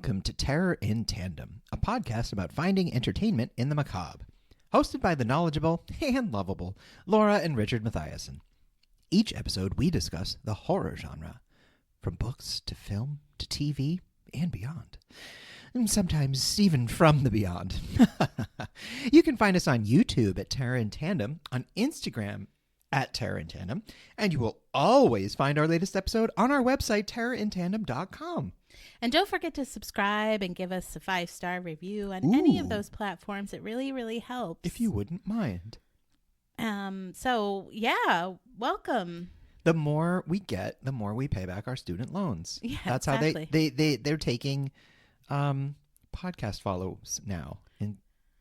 Welcome to Terror in Tandem, a podcast about finding entertainment in the macabre. Hosted by the knowledgeable and lovable Laura and Richard Mathiasen. Each episode we discuss the horror genre, from books to film to TV and beyond. And sometimes even from the beyond. You can find us on YouTube at Terror in Tandem, on Instagram at Terror in Tandem, and you will always find our latest episode on our website, terrorintandem.com. And don't forget to subscribe and give us a 5-star review on any of those platforms. It really, really helps. If you wouldn't mind. So, yeah, welcome. The more we get, the more we pay back our student loans. Yeah, that's exactly. how they're taking podcast follows now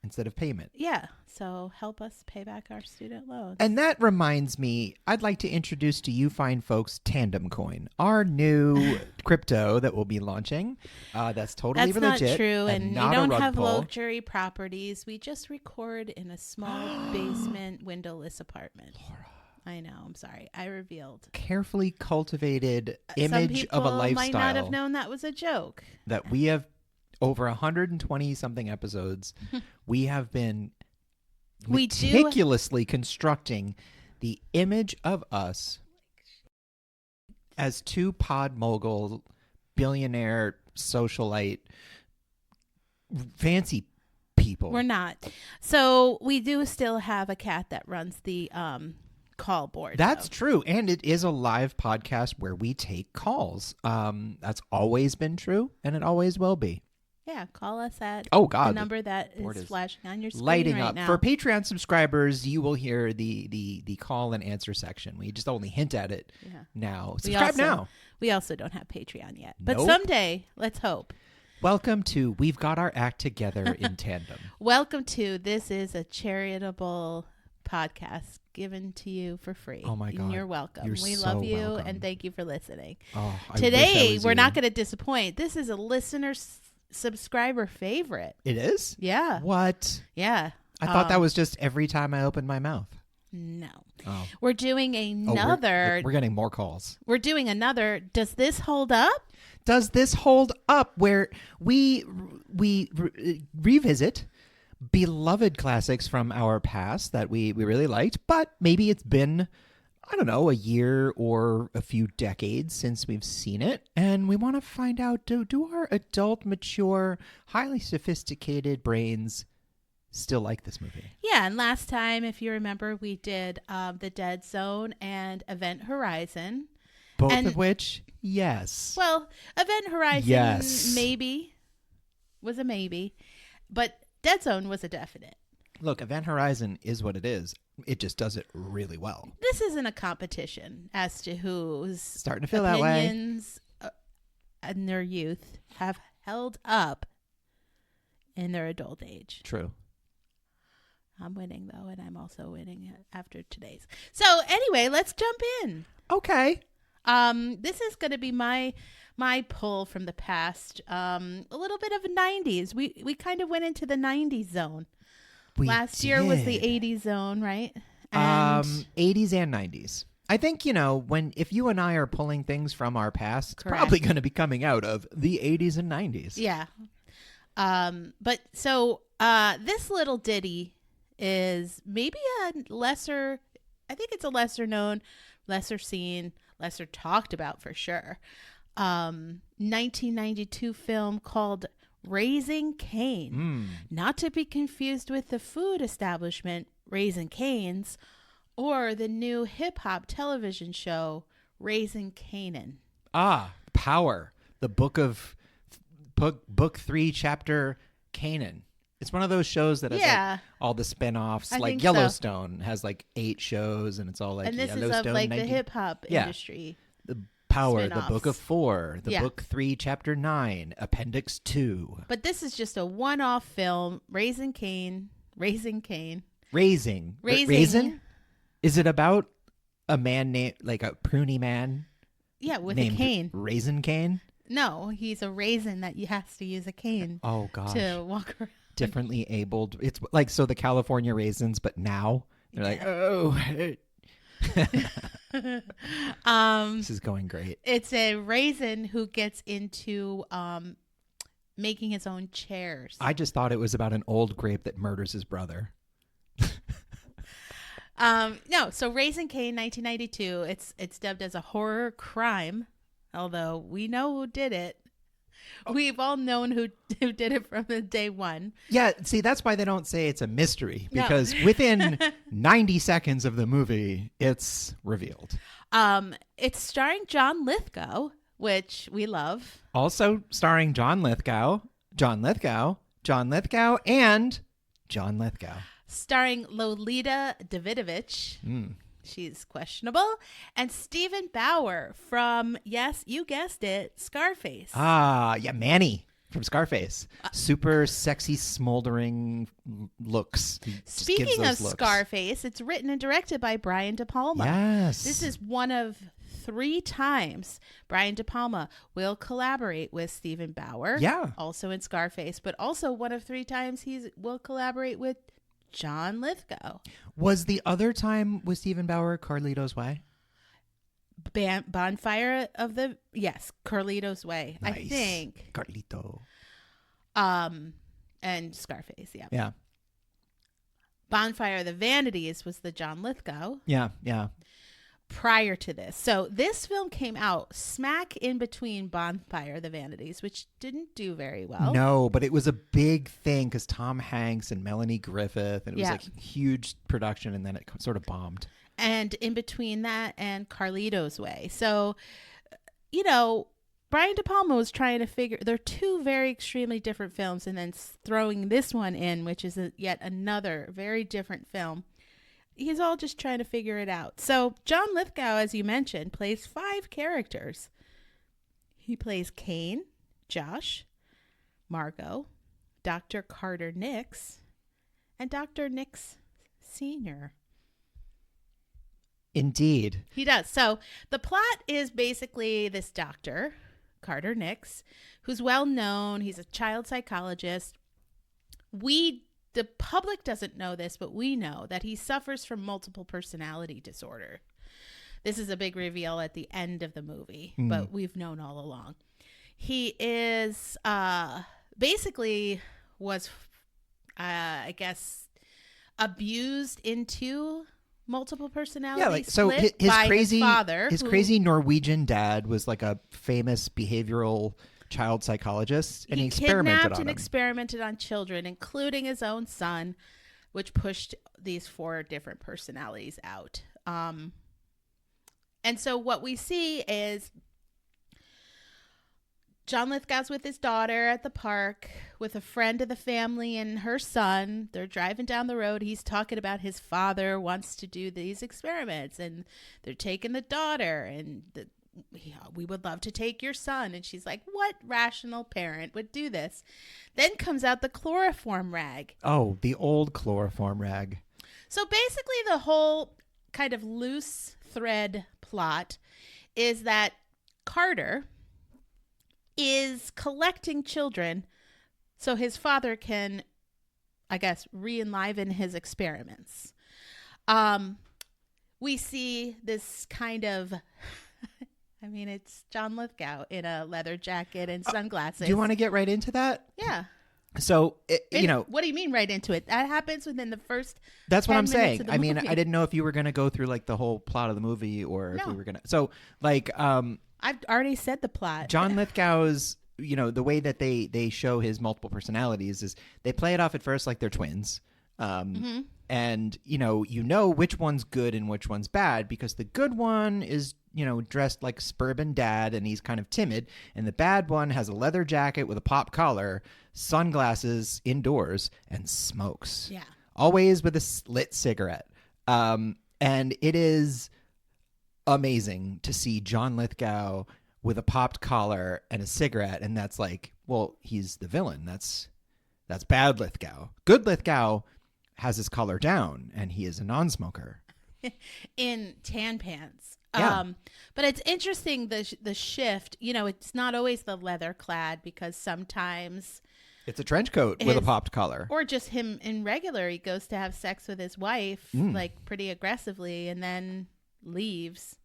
instead of payment. Yeah, so help us pay back our student loans. And that reminds me, I'd like to introduce to you fine folks Tandem Coin, our new crypto that we'll be launching. That's totally That's legit. Not true, and not we don't a rug have pull. luxury properties. We just record in a small basement windowless apartment. Laura. I know, I'm sorry. I revealed. Carefully cultivated Some image of a people lifestyle might not have known that was a joke. that we have over 120 something episodes. We have been We do- meticulously constructing the image of us as two pod mogul, billionaire, socialite, fancy people. We're not. So we do still have a cat that runs the call board. That's though. true. And it is a live podcast where we take calls. That's always been true, and it always will be. Yeah, call us at God, the number that board is is flashing on your screen lighting right up. now. For Patreon subscribers, you will hear the call and answer section. We just only hint at it now. Subscribe now. We also don't have Patreon yet. But Nope. someday, let's hope. Welcome to We've Got Our Act Together in Tandem. Welcome to This is a Charitable Podcast given to you for free. Oh my And God. you're welcome. You're We so love you welcome. and thank you for listening. Oh, I wish Today, I was we're you. not going to disappoint. This is a listener subscriber favorite. It is? Yeah. What? Yeah. I thought that was just every time I opened my mouth. No. Oh. We're doing another. We're getting more calls. We're doing another. Does this hold up? Does this hold up where we revisit beloved classics from our past that we really liked, but maybe it's been, I don't know, a year or a few decades since we've seen it, and we want to find out, do our adult, mature, highly sophisticated brains still like this movie? Yeah, and last time, if you remember, we did The Dead Zone and Event Horizon. Both And- of which, yes. Well, Event Horizon Yes. maybe was a maybe, but Dead Zone was a definite. Look, Event Horizon is what it is. It just does it really well. This isn't a competition as to whose Starting to feel that way. opinions in their youth have held up in their adult age. True. I'm winning, though, and I'm also winning after today's. So anyway, let's jump in. Okay. This is going to be my pull from the past. A little bit of 90s. We kind of went into the 90s zone. Last year was the 80s zone, right? And 80s and 90s. I think, if you and I are pulling things from our past, it's Correct. probably going to be coming out of the 80s and 90s. yeah. But so this little ditty is maybe a lesser, I think it's a lesser known, lesser seen, lesser talked about for sure. 1992 film called Raising Cain, not to be confused with the food establishment Raising Cane's or the new hip hop television show Raising Canaan. Power. The book 3, chapter Canaan. It's one of those shows that has like all the spin-offs. I like think so. Yellowstone has like 8 shows, and it's all like And this is Yellowstone. of like 90 the hip hop Yeah. industry. The Power, the spin-offs. book of 4, the Yeah. book 3, chapter 9, appendix 2. But this is just a one-off film, Raising Cain. Raising. Raising. Raisin? Is it about a man named, like a pruny man Yeah, with named a cane. Raisin Cane? No, he's a raisin that you has to use a cane Oh, gosh. to walk around. Differently abled. It's like, so the California raisins, but now they're like, oh. This is going great. It's a raisin who gets into making his own chairs. I just thought it was about an old grape that murders his brother. No, so Raising Cain, 1992. It's dubbed as a horror crime, although we know who did it. We've all known who did it from the day one. Yeah, see, that's why they don't say it's a mystery, because No. within 90 seconds of the movie, it's revealed. It's starring John Lithgow, which we love. Also starring John Lithgow, and John Lithgow. Starring Lolita Davidovich. She's questionable. And Stephen Bauer from, yes, you guessed it, Scarface. Ah, yeah, Manny from Scarface. Super sexy, smoldering looks. He just gives Speaking of those looks. Scarface, it's written and directed by Brian De Palma. Yes. This is one of 3 times Brian De Palma will collaborate with Stephen Bauer. Yeah. Also in Scarface, but also one of 3 times he will collaborate with John Lithgow. Was the other time with Stephen Bauer Carlito's Way? Bonfire of the, yes, Carlito's Way, Nice. I think. Carlito. And Scarface, yeah. Yeah. Bonfire of the Vanities was the John Lithgow Yeah, yeah. prior to this. So this film came out smack in between Bonfire of the Vanities, which didn't do very well. No, but it was a big thing because Tom Hanks and Melanie Griffith, and it was Yeah. like huge production, and then it sort of bombed. And in between that and Carlito's Way. So, you know, Brian De Palma was trying to figure, they're 2 very extremely different films, and then throwing this one in, which is yet another very different film. He's all just trying to figure it out. So John Lithgow, as you mentioned, plays 5 characters. He plays Cain, Josh, Margot, Dr. Carter Nix, and Dr. Nix Sr. Indeed. He does. So the plot is basically this doctor, Carter Nix, who's well known. He's a child psychologist. The public doesn't know this, but we know that he suffers from multiple personality disorder. This is a big reveal at the end of the movie, but we've known all along. He is basically was, I guess, abused into multiple personality. Yeah, like so split his by crazy his father, his who- crazy Norwegian dad was like a famous behavioral child psychologist, and he experimented kidnapped on and him. experimented on children, including his own son, which pushed these 4 different personalities out. And so what we see is John Lithgow's with his daughter at the park with a friend of the family and her son. They're driving down the road. He's talking about his father wants to do these experiments, and they're taking the daughter, and we would love to take your son. And she's like, what rational parent would do this? Then comes out the chloroform rag. Oh, the old chloroform rag. So basically the whole kind of loose thread plot is that Carter is collecting children so his father can, I guess, re-enliven his experiments. We see this kind of, I mean, it's John Lithgow in a leather jacket and sunglasses. Do you want to get right into that? Yeah. So, What do you mean right into it? That happens within the first that's what 10 I'm minutes saying. of the I mean, movie. I didn't know if you were going to go through like the whole plot of the movie, or if No. we were going to. So, like, I've already said the plot. John Lithgow's, the way that they show his multiple personalities is they play it off at first like they're twins. And, you know which one's good and which one's bad, because the good one is, dressed like suburban dad and he's kind of timid. And the bad one has a leather jacket with a pop collar, sunglasses indoors, and smokes. Yeah. Always with a lit cigarette. And it is amazing to see John Lithgow with a popped collar and a cigarette. And that's like, well, he's the villain. That's bad Lithgow. Good Lithgow has his collar down and he is a non-smoker. In tan pants. Yeah. But it's interesting the shift. It's not always the leather clad, because sometimes, It's a trench coat with a popped collar. or just him in regular, he goes to have sex with his wife like pretty aggressively and then leaves.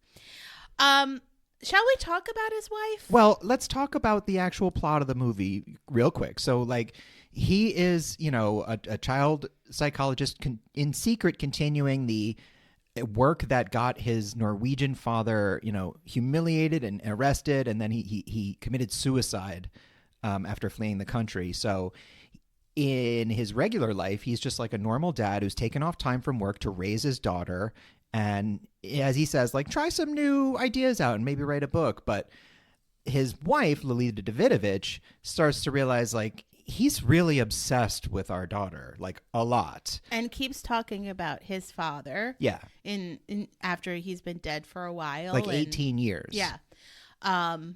Shall we talk about his wife? Well, let's talk about the actual plot of the movie real quick. So, like, he is, a child psychologist in secret continuing the work that got his Norwegian father, humiliated and arrested, and then he committed suicide after fleeing the country. So in his regular life, he's just like a normal dad who's taken off time from work to raise his daughter. And as he says, like, try some new ideas out and maybe write a book. But his wife, Lolita Davidovich, starts to realize, like, he's really obsessed with our daughter, like, a lot. And keeps talking about his father. Yeah. In after he's been dead for a while. Like 18 years. Yeah. And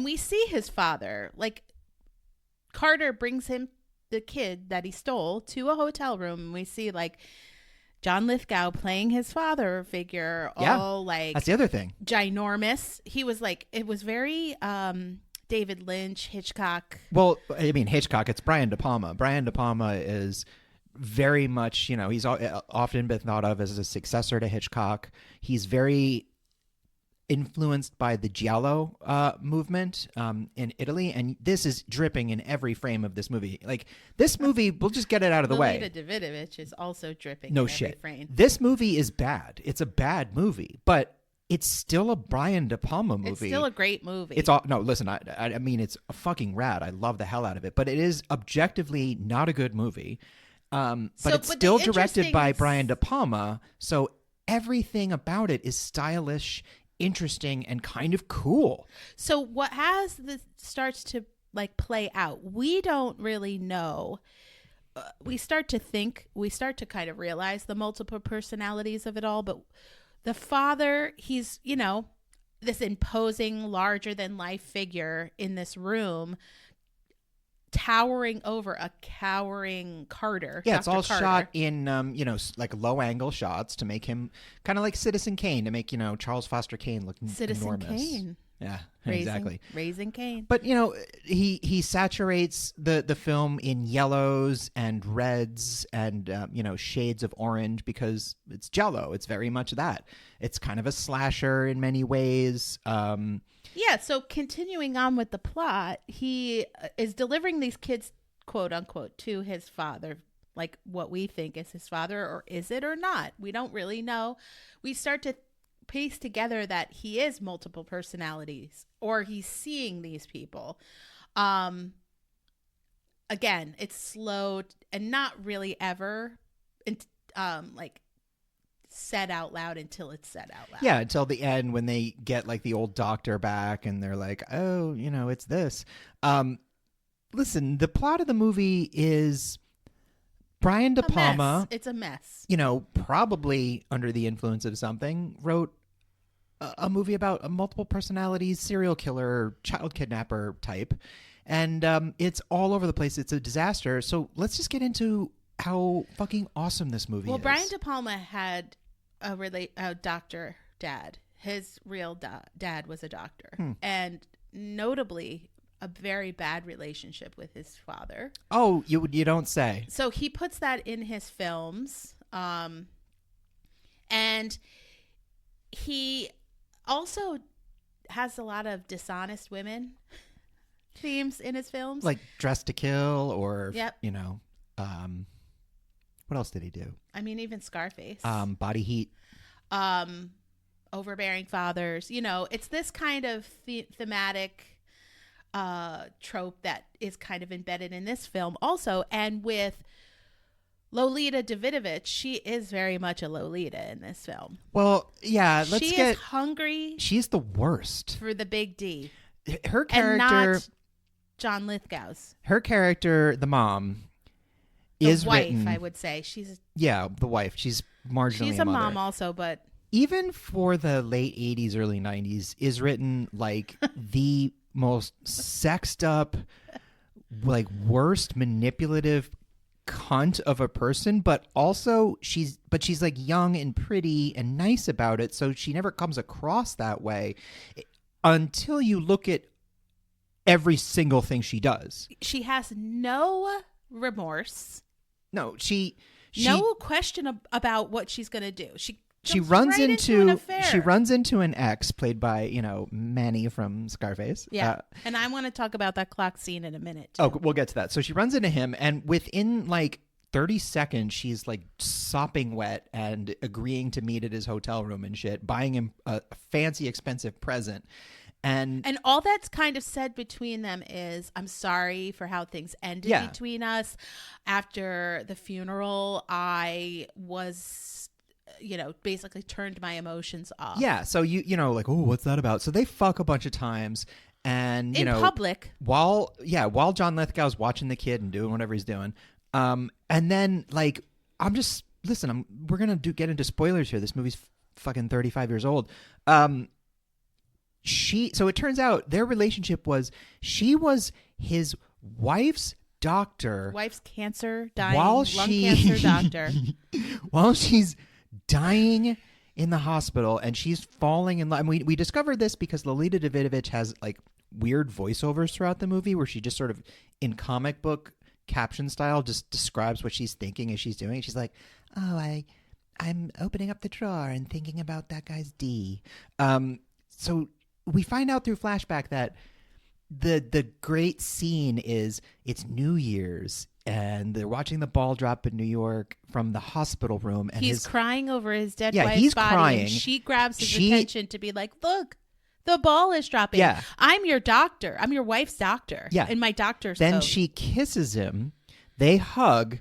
we see his father. Like, Carter brings him, the kid that he stole, to a hotel room. And we see, like, John Lithgow playing his father figure, all like, that's the other thing, ginormous. He was like, it was very David Lynch, Hitchcock. Well, I mean, Hitchcock, it's Brian De Palma. Brian De Palma is very much, he's often been thought of as a successor to Hitchcock. He's very influenced by the Giallo movement in Italy, and this is dripping in every frame of this movie. Like, this movie, we'll just get it out of the way. Lolita Davidovich is also dripping no in shit. every frame. This movie is bad. It's a bad movie, but it's still a Brian De Palma movie. It's still a great movie. It's all no. Listen, I mean, it's a fucking rad. I love the hell out of it, but it is objectively not a good movie. But it's still directed by Brian De Palma, so everything about it is stylish, interesting, and kind of cool. So what has this starts to like play out? We don't really know. We start to kind of realize the multiple personalities of it all, but the father, he's, this imposing, larger than life figure in this room, towering over a cowering Carter. Yeah, Dr. it's all Carter. shot in, like low angle shots to make him kind of like Citizen Kane, to make, Charles Foster Kane look Citizen enormous. Kane. Yeah, exactly. Raising Cain. But, he saturates the film in yellows and reds and, shades of orange because it's Jell-O. It's very much that. It's kind of a slasher in many ways. Yeah, so continuing on with the plot, he is delivering these kids, quote unquote, to his father, like what we think is his father, or is it or not? We don't really know. We start to piece together that he is multiple personalities, or he's seeing these people. Again, it's slow and not really ever like said out loud until it's said out loud. Yeah, until the end when they get like the old doctor back and they're like, oh, it's this. Listen, the plot of the movie is Brian De Palma. It's a mess. Probably under the influence of something, wrote a movie about a multiple personalities serial killer, child kidnapper type. And it's all over the place. It's a disaster. So let's just get into how fucking awesome this movie is. Well, Brian De Palma had a doctor dad. His real dad was a doctor. And notably, a very bad relationship with his father. Oh, you don't say. So he puts that in his films. And he also has a lot of dishonest women themes in his films. Like Dress to Kill or, yep. What else did he do? I mean, even Scarface. Body Heat. Overbearing fathers. It's this kind of thematic trope that is kind of embedded in this film also. And with Lolita Davidovich, she is very much a Lolita in this film. Well, yeah, she is hungry. She's the worst. For the big D. Her character... And not John Lithgow's. Her character, the mom, is the wife, written, I would say. The wife. She's marginally She's a mom also, but... Even for the late 80s, early 90s, is written like the most sexed up, like worst manipulative cunt of a person, but also she's like young and pretty and nice about it, so she never comes across that way until you look at every single thing she does. She has no remorse. No, she no question about what she's going to do. jumps right into an affair. she runs into an ex played by, you know, Manny from Scarface. Yeah. And I want to talk about that clock scene in a minute, too. Oh, we'll get to that. So she runs into him, and within like 30 seconds, she's like sopping wet and agreeing to meet at his hotel room and shit, buying him a fancy, expensive present. And all that's kind of said between them is, I'm sorry for how things ended between us. After the funeral, I was, you know, basically turned my emotions off. Yeah. So, you know, like, oh, what's that about? So they fuck a bunch of times. And, you know, in public. While John Lithgow's watching the kid and doing whatever he's doing. And then, like, we're going to get into spoilers here. This movie's fucking 35 years old. So it turns out their relationship was, she was his wife's doctor. Wife's cancer, lung cancer doctor. While she's dying in the hospital and she's falling in love. And we discovered this because Lolita Davidovich has like weird voiceovers throughout the movie where she just sort of in comic book caption style just describes what she's thinking as she's doing. She's like, oh, I'm opening up the drawer and thinking about that guy's D. So we find out through flashback that the great scene is it's New Year's and they're watching the ball drop in New York from the hospital room. And he's crying over his dead wife's body. Crying. And she grabs his attention to be like, look, the ball is dropping. Yeah. I'm your doctor. I'm your wife's doctor. Yeah. In my doctor's Then coat. she kisses him. They hug.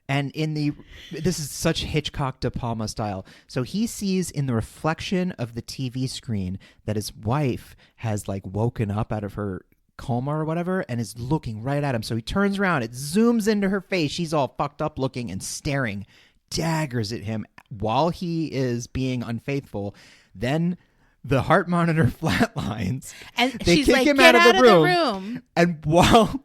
And this is such Hitchcock De Palma style. So he sees in the reflection of the TV screen that his wife has like woken up out of her coma or whatever and is looking right at him. So he turns around, it zooms into her face. She's all fucked up looking and staring daggers at him while he is being unfaithful. Then the heart monitor flatlines. And they she's kick like, him get out of the room. And while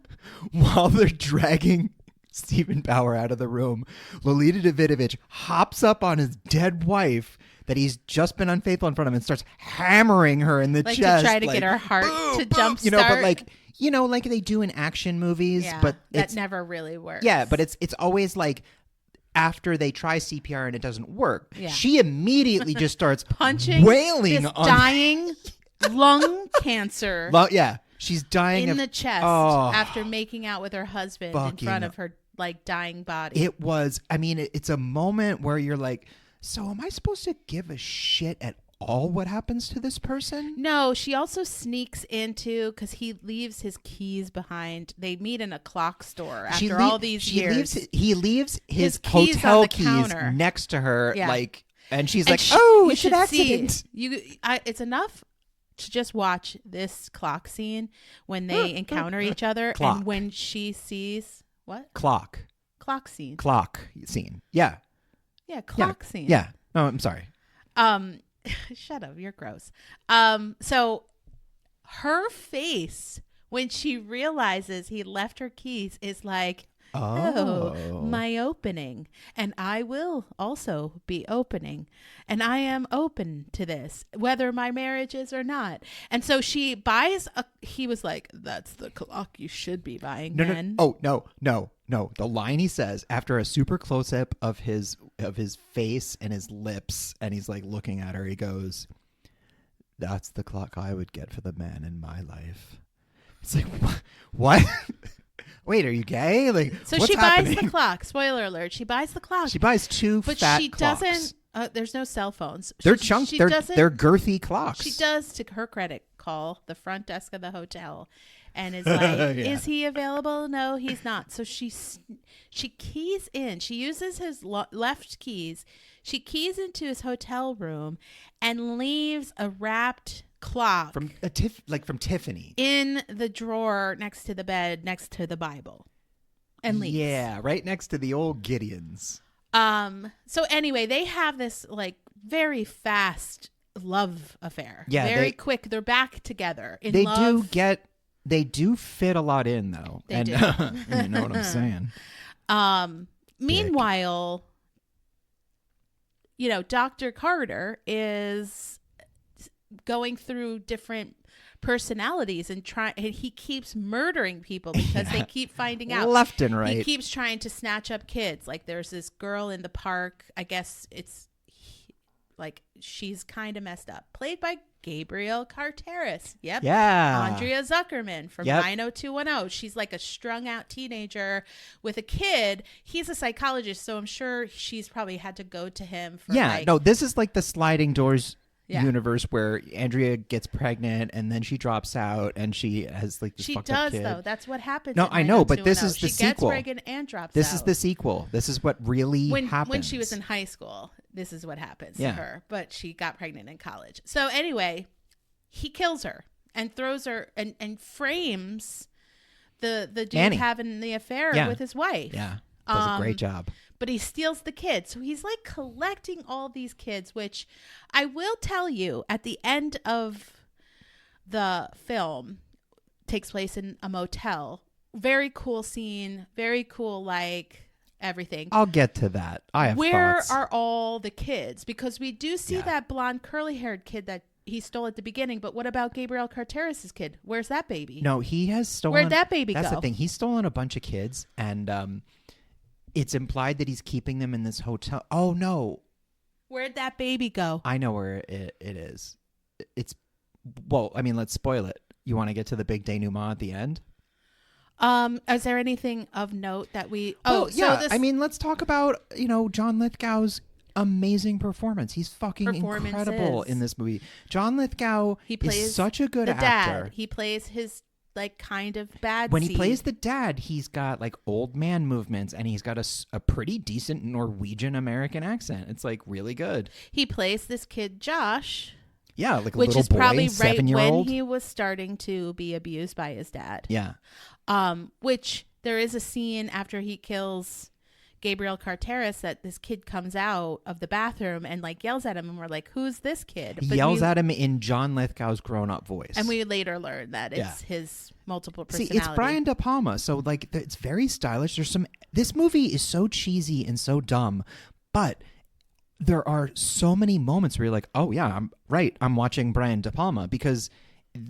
they're dragging Stephen Bauer out of the room, Lolita Davidovich hops up on his dead wife that he's just been unfaithful in front of and starts hammering her in the chest. To try to get her heart to jumpstart. You know, but like they do in action movies. Yeah, but that never really works. Yeah, but it's always like after they try CPR and it doesn't work, yeah. She immediately just starts punching wailing this on dying lung cancer. Yeah. She's dying in the chest after making out with her husband in front of her like dying body. It was, I mean, it's a moment where you're like, so am I supposed to give a shit at all what happens to this person? No, she also sneaks into, because he leaves his keys behind. They meet in a clock store after all these years. He leaves his hotel keys next to her, like, and she's like, "Oh, it's an accident." It's enough to just watch this clock scene when they encounter each other, and when she sees what clock scene. Yeah. Yeah, clock scene. Yeah. No, I'm sorry. Shut up, you're gross. So her face when she realizes he left her keys is like, oh, my opening. And I will also be opening. And I am open to this, whether my marriage is or not. And so she buys he was like, that's the clock you should be buying, man. No. The line he says after a super close up of his face and his lips, and he's like looking at her, he goes, that's the clock I would get for the man in my life. It's like, what? Wait, are you gay? Like, so she buys the clock. Spoiler alert: she buys the clock. She buys two but fat she clocks. Doesn't. There's no cell phones. They're chunky. They're girthy clocks. She does to her credit call the front desk of the hotel, and is like, "Is he available? No, he's not." So she keys in. She uses his left keys. She keys into his hotel room and leaves a wrapped clock from Tiffany in the drawer next to the bed, next to the Bible, and leaves. Yeah, right next to the old Gideons. So anyway, they have this like very fast love affair. Yeah, very quick. They're back together. They do fit a lot in though. They do. You know what I'm saying. Meanwhile, you know, Dr. Carter is going through different personalities and he keeps murdering people because they keep finding out left and right. He keeps trying to snatch up kids. Like there's this girl in the park. I guess like she's kind of messed up. Played by Gabrielle Carteris. Yep. Yeah. Andrea Zuckerman from Yep. 90210. She's like a strung out teenager with a kid. He's a psychologist, so I'm sure she's probably had to go to him for No, this is like the sliding doors Yeah. universe where Andrea gets pregnant and then she drops out and she has like this She fucked up does kid. though. That's what happens. No, in I know, but this 90210. is the she sequel. Gets pregnant and drops This out. is the sequel. This is what really happens. When she was in high school, this is what happens Yeah. to her. But she got pregnant in college. So anyway, he kills her and throws her and frames the dude Annie. having the affair Yeah. with his wife. Yeah, does a great job. But he steals the kids. So he's like collecting all these kids, which I will tell you at the end of the film takes place in a motel. Very cool scene. Very cool, like everything. I'll get to that. I have Where thoughts. are all the kids? Because we do see Yeah. that blonde curly haired kid that he stole at the beginning. But what about Gabrielle Carteris' kid? Where's that baby? No, he has stolen. Where'd that baby That's go? the thing. He's stolen a bunch of kids, and it's implied that he's keeping them in this hotel. Oh no, Where'd that baby go? I know where it is. It's well, I mean, let's spoil it. You want to get to the big denouement at the end? Is there anything of note that we? Well, so yeah. this I mean, let's talk about John Lithgow's amazing performance. He's fucking incredible in this movie. John Lithgow he plays is such a good the actor. dad. He plays his like kind of bad. When he seed. plays the dad, he's got like old man movements, and he's got a pretty decent Norwegian American accent. It's like really good. he plays this kid Josh, Yeah, like a which little is boy, probably right 7-year-old. when he was starting to be abused by his dad. Yeah, Which there is a scene after he kills Gabrielle Carteris that this kid comes out of the bathroom and like yells at him, and we're like, "Who's this kid?" he yells at him in John Lithgow's grown-up voice, and we later learn that it's Yeah. his multiple See, personality. it's Brian De Palma, so like it's very stylish. This movie is so cheesy and so dumb, but there are so many moments where you're like, oh yeah, I'm watching Brian De Palma because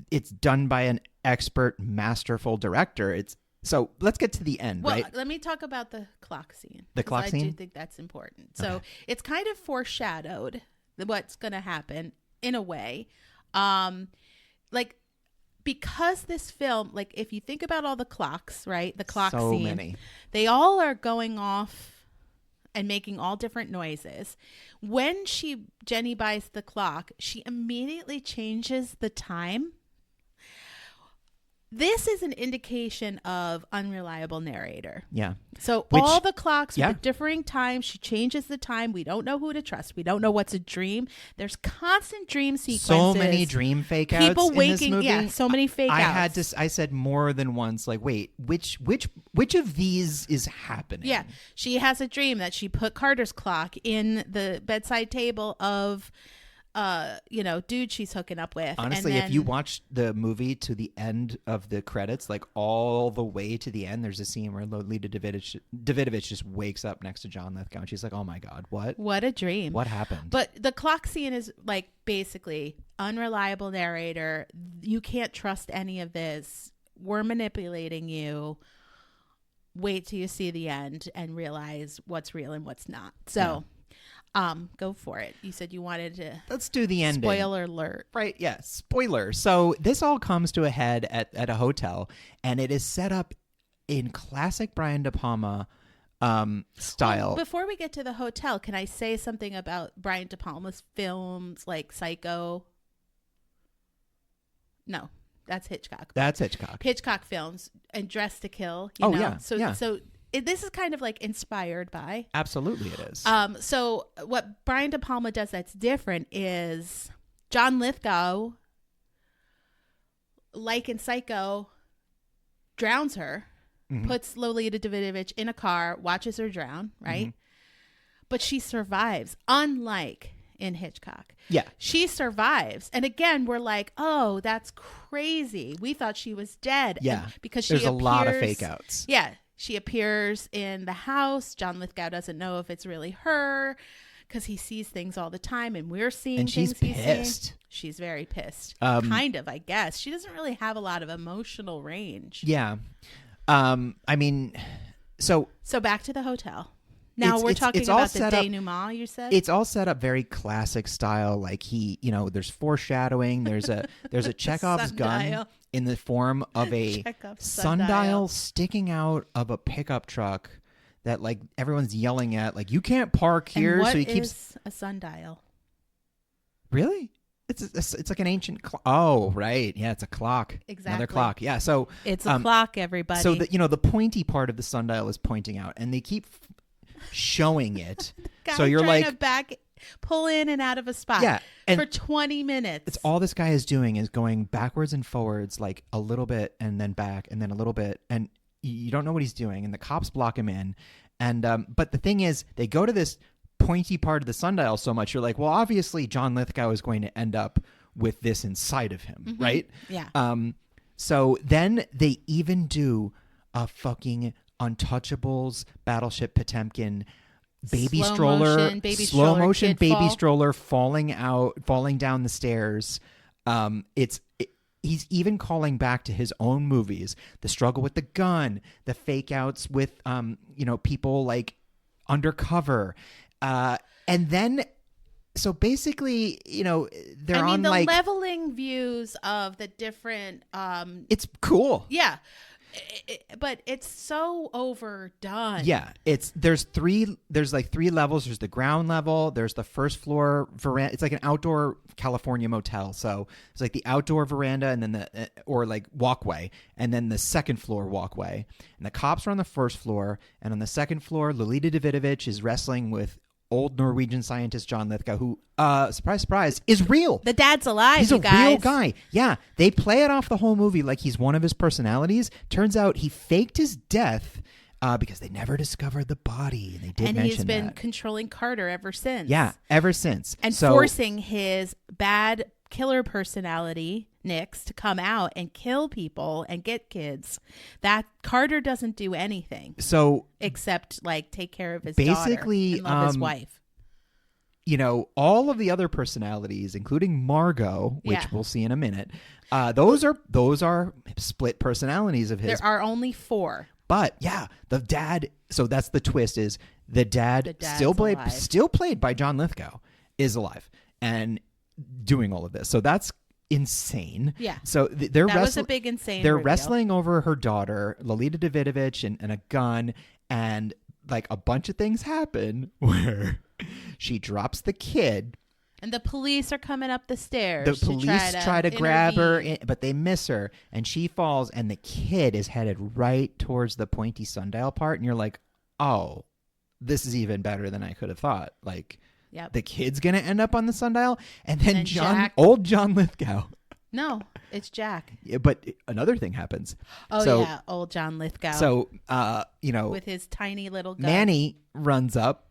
it's done by an expert, masterful director. So let's get to the end, Well, right? let me talk about the clock scene. The 'cause clock I scene? do think that's important. So Okay. it's kind of foreshadowed what's going to happen in a way. Like, because this film, like if you think about all the clocks, right? The clock So scene. many. They all are going off and making all different noises. When Jenny buys the clock, she immediately changes the time. This is an indication of unreliable narrator. Yeah. So Which- all the clocks yeah. with differing times, she changes the time. We don't know who to trust. We don't know what's a dream. The's constant dream sequences. So many dream fake outs. People in waking, this movie. yeah, so many fake outs. I said more than once, like, wait, which of these is happening? Yeah, she has a dream that she put Carter's clock in the bedside table of, dude she's hooking up with. Honestly, and if you watch the movie to the end of the credits, like all the way to the end, there's a scene where Lolita Davidovich just wakes up next to John Lithgow, and she's like, "Oh my God, what a dream! What happened?" But the clock scene is like basically unreliable narrator. You can't trust any of this. We're manipulating you. Wait till you see the end and realize what's real and what's not. So. Go for it. You said you wanted to. Let's do the ending. Spoiler alert. Right, yeah, spoiler. So this all comes to a head at a hotel, and it is set up in classic Brian De Palma style. Well, before we get to the hotel, can I say something about Brian De Palma's films like Psycho? No, that's Hitchcock. That's Hitchcock. Hitchcock films and Dress to Kill. Oh, know? yeah, So yeah. this is kind of like inspired by. Absolutely, it is. So what Brian De Palma does that's different is John Lithgow, like in Psycho, drowns her, puts Lolita Davidovich in a car, watches her drown, right? But she survives, unlike in Hitchcock. Yeah. She survives. And again, we're like, oh, that's crazy. We thought she was dead. Yeah. And because There's she a lot of appears- fake outs. Yeah. She appears in the house. John Lithgow doesn't know if it's really her because he sees things all the time, and we're seeing And she's things he's seeing. pissed. She's very pissed. Kind of, I guess. She doesn't really have a lot of emotional range. Yeah. I mean, so So back to the hotel. Now we're talking it's all about the set up- denouement, you said? It's all set up very classic style. Like there's foreshadowing. There's a Chekhov's gun Sundial. in the form of a Chekhov's sundial sticking out of a pickup truck that like everyone's yelling at. Like, you can't park here. And what so he keeps. is a sundial? Really? It's like an ancient clock. Oh, right. Yeah, it's a clock. Exactly. Another clock. Yeah. So It's a clock, everybody. So the pointy part of the sundial is pointing out, and they keep showing it. Guy So you're trying like, to pull in and out of a spot. Yeah, and for 20 minutes. it's all this guy is doing is going backwards and forwards, like a little bit and then back and then a little bit, and you don't know what he's doing, and the cops block him in. And but the thing is, they go to this pointy part of the sundial so much, you're like, well, obviously John Lithgow is going to end up with this inside of him, right? Yeah. So then they even do a fucking Untouchables, Battleship Potemkin baby Slow stroller, motion baby slow stroller, motion kid baby fall. stroller falling down the stairs. He's even calling back to his own movies, the struggle with the gun, the fake outs with people like undercover, and then so basically they're on the like leveling views of the different it's cool. yeah. But it's so overdone. Yeah, there's like three levels. There's the ground level. There's the first floor veranda. It's like an outdoor California motel. So it's like the outdoor veranda and then or like walkway, and then the second floor walkway. And the cops are on the first floor, and on the second floor, Lolita Davidovich is wrestling with old Norwegian scientist John Lithgow, who, surprise, surprise, is real. The dad's alive. He's you a guys. real guy. Yeah, they play it off the whole movie like he's one of his personalities. Turns out he faked his death because they never discovered the body, and they did mention he's been that. controlling Carter ever since. Yeah, ever since. And forcing his bad killer personality, Nix, to come out and kill people and get kids. That Carter doesn't do anything. So except like take care of his basically, daughter and love his wife. All of the other personalities, including Margot, which we'll see in a minute, those are split personalities of his. There are only 4. But yeah, the dad. So that's the twist: is the dad still played by John Lithgow is alive and doing all of this. So that's insane. Yeah. So that was a big insane. They're reveal. wrestling over her daughter, Lolita Davidovich, and a gun, and like a bunch of things happen where she drops the kid. And the police are coming up the stairs. The police try to grab her, but they miss her, and she falls, and the kid is headed right towards the pointy sundial part, and you're like, oh, this is even better than I could have thought. Like, the kid's going to end up on the sundial, and then old John Lithgow. No, it's Jack. Yeah, but another thing happens. Oh, yeah, old John Lithgow. So, with his tiny little gun. Manny runs up.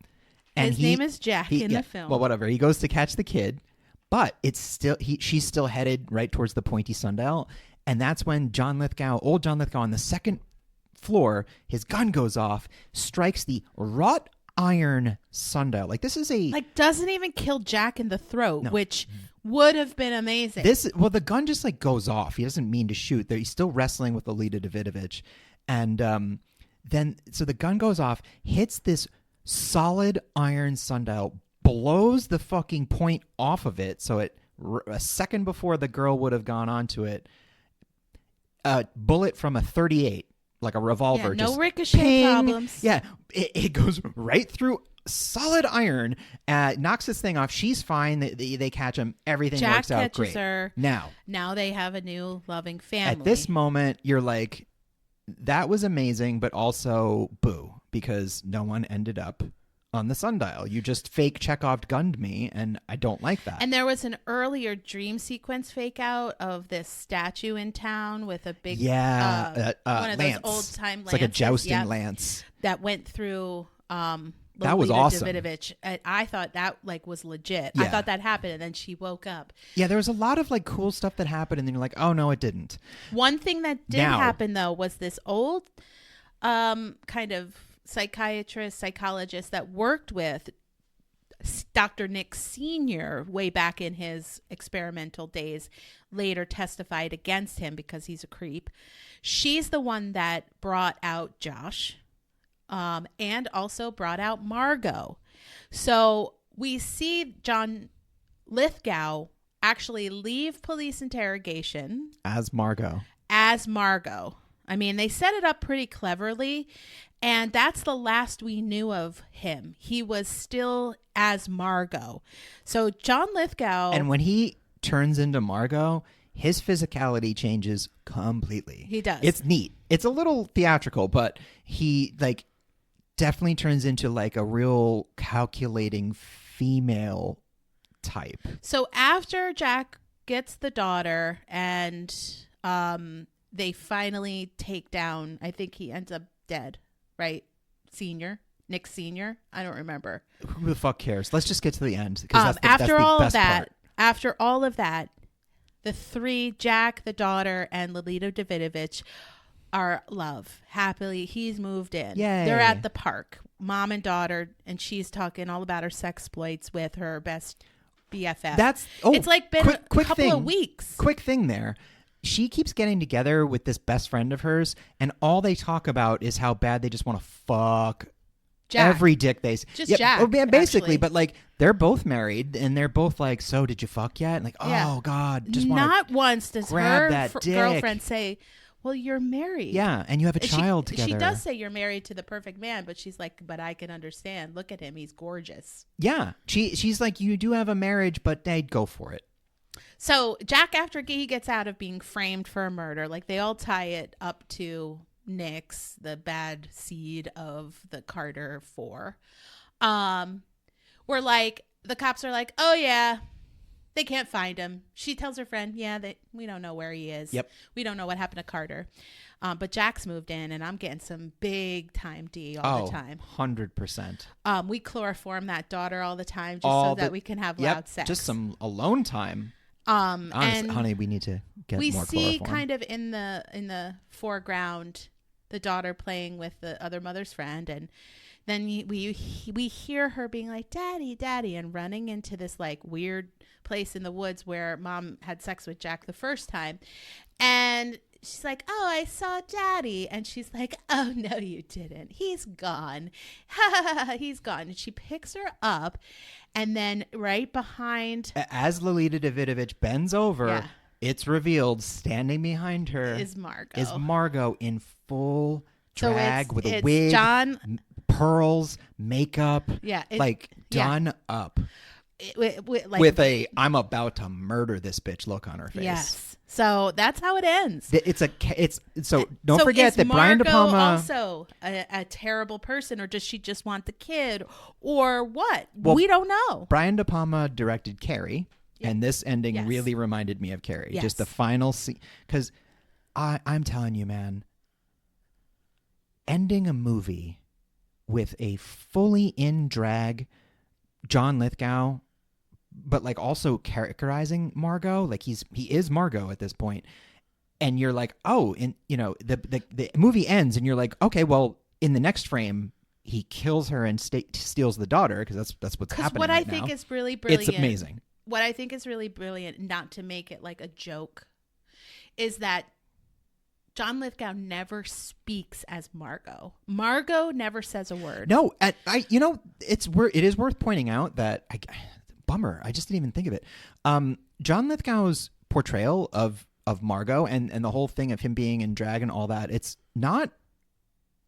And his name is Jack in the film. Well, whatever. He goes to catch the kid, but she's still headed right towards the pointy sundial. And that's when old John Lithgow on the second floor, his gun goes off, strikes the wrought iron sundial. Like, this is doesn't even kill Jack in the throat, No. which would have been amazing. The gun just like goes off. He doesn't mean to shoot. He's still wrestling with Lolita Davidovich. And then the gun goes off, hits this solid iron sundial, blows the fucking point off of it, so a second before the girl would have gone onto it, a bullet from a .38, like a revolver, no just ricochet ping. problems. Yeah, it goes right through solid iron, knocks this thing off. She's fine. They catch him. Everything Jack works out catches great. her. Now they have a new loving family. At this moment, you're like, that was amazing, but also boo, because no one ended up on the sundial. You just fake Chekhov gunned me, and I don't like that. And there was an earlier dream sequence fake out of this statue in town with a big one of lance. those old time lances. It's like a jousting lance that went through that was awesome. Davidovich. I thought that was legit. Yeah. I thought that happened, and then she woke up. Yeah, there was a lot of cool stuff that happened, and then you're like, oh no, it didn't. One thing that did happen though was this old kind of psychologist that worked with Dr. Nix Sr. way back in his experimental days, later testified against him because he's a creep. She's the one that brought out Josh and also brought out Margot. So we see John Lithgow actually leave police interrogation as Margot. I mean, they set it up pretty cleverly, and that's the last we knew of him. He was still as Margot. So John Lithgow... And when he turns into Margot, his physicality changes completely. He does. It's neat. It's a little theatrical, but he definitely turns into a real calculating female type. So after Jack gets the daughter and they finally take down, I think he ends up dead, right? Nick Sr. I don't remember. Who the fuck cares? Let's just get to the end. That's after the all best of that, part. After all of that, the three, Jack, the daughter, and Lolita Davidovich, are love. Happily, he's moved in. Yay. They're at the park, mom and daughter, and she's talking all about her sex exploits with her best BFF. It's been a couple of weeks. Quick thing there. She keeps getting together with this best friend of hers, and all they talk about is how bad they just want to fuck Jack. every dick they say. Just Jack, basically, actually. but they're both married, and they're both so did you fuck yet? And oh God, just not once does grab her that dick. girlfriend say, well, you're married. Yeah, and you have a child together. She does say you're married to the perfect man, but she's like, but I can understand. Look at him. He's gorgeous. Yeah. She's like, you do have a marriage, but they'd go for it. So Jack, after he gets out of being framed for a murder, they all tie it up to Nick's, the bad seed of the Carter 4. We're the cops are like, oh yeah, they can't find him. She tells her friend, yeah, we don't know where he is. Yep. We don't know what happened to Carter. But Jack's moved in, and I'm getting some big time D all the time. 100%. We chloroform that daughter all the time so that we can have loud sex. Just some alone time. And honey, we need to get more chloroform. We see kind of in the foreground the daughter playing with the other mother's friend, and then we hear her being like, "Daddy, Daddy," and running into this weird place in the woods where mom had sex with Jack the first time, and she's like, "Oh, I saw Daddy," and she's like, "Oh no, you didn't. He's gone. He's gone." And she picks her up, and then right behind, as Lolita Davidovich bends over, it's revealed standing behind her is Margot in full drag with a wig, John, pearls, makeup, done up. With a "I'm about to murder this bitch" look on her face. Yes. So that's how it ends. Don't forget that Brian De Palma also a terrible person, or does she just want the kid, or what? Well, we don't know. Brian De Palma directed Carrie, and this ending really reminded me of Carrie. Yes. Just the final scene, because I'm telling you, man, ending a movie with a fully in drag John Lithgow, but also characterizing Margot, he is Margot at this point, and you're like, oh, and the movie ends, and you're like, okay, well, in the next frame he kills her and steals the daughter, because that's what's happening. What I think is really brilliant, it's amazing. What I think is really brilliant, not to make it a joke, is that John Lithgow never speaks as Margot. Margot never says a word. No, it is worth pointing out that bummer, I just didn't even think of it. John Lithgow's portrayal of Margot and the whole thing of him being in drag and all that, it's not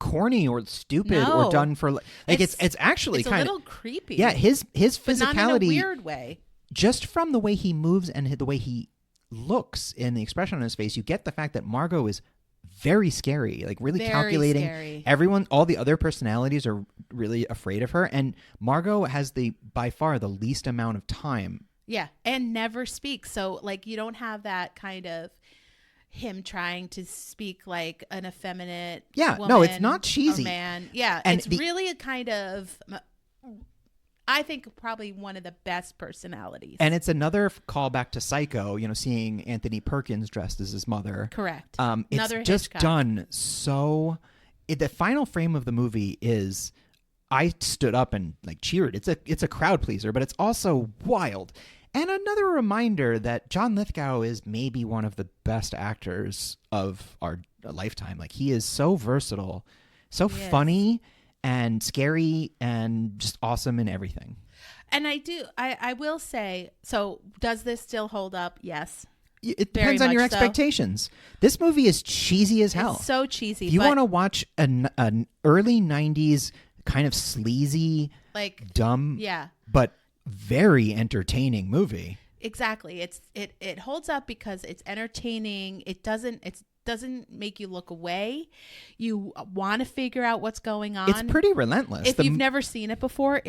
corny or stupid or done for it's actually kind of a little creepy. Yeah, his physicality, but not in a weird way. Just from the way he moves and the way he looks and the expression on his face, you get the fact that Margot is very scary, really very calculating. Scary. All the other personalities are really afraid of her, and Margot has by far the least amount of time. Yeah, and never speaks. So you don't have that kind of him trying to speak like an effeminate woman. No, it's not cheesy. Man. Yeah, and it's really a kind of, I think, probably one of the best personalities. And it's another callback to Psycho, seeing Anthony Perkins dressed as his mother. Correct. It's just Hitchcock. Done so. The final frame of the movie is, I stood up and cheered. It's a crowd pleaser, but it's also wild. And another reminder that John Lithgow is maybe one of the best actors of our lifetime. He is so versatile, so funny. and scary and just awesome in everything. And I will say, so does this still hold up? Yes. It depends on your expectations. This movie is cheesy as hell. It's so cheesy. If you want to watch an early 90s kind of sleazy, like dumb, but very entertaining movie. Exactly. It holds up because it's entertaining. It doesn't make you look away. You want to figure out what's going on. It's pretty relentless. If you've never seen it before,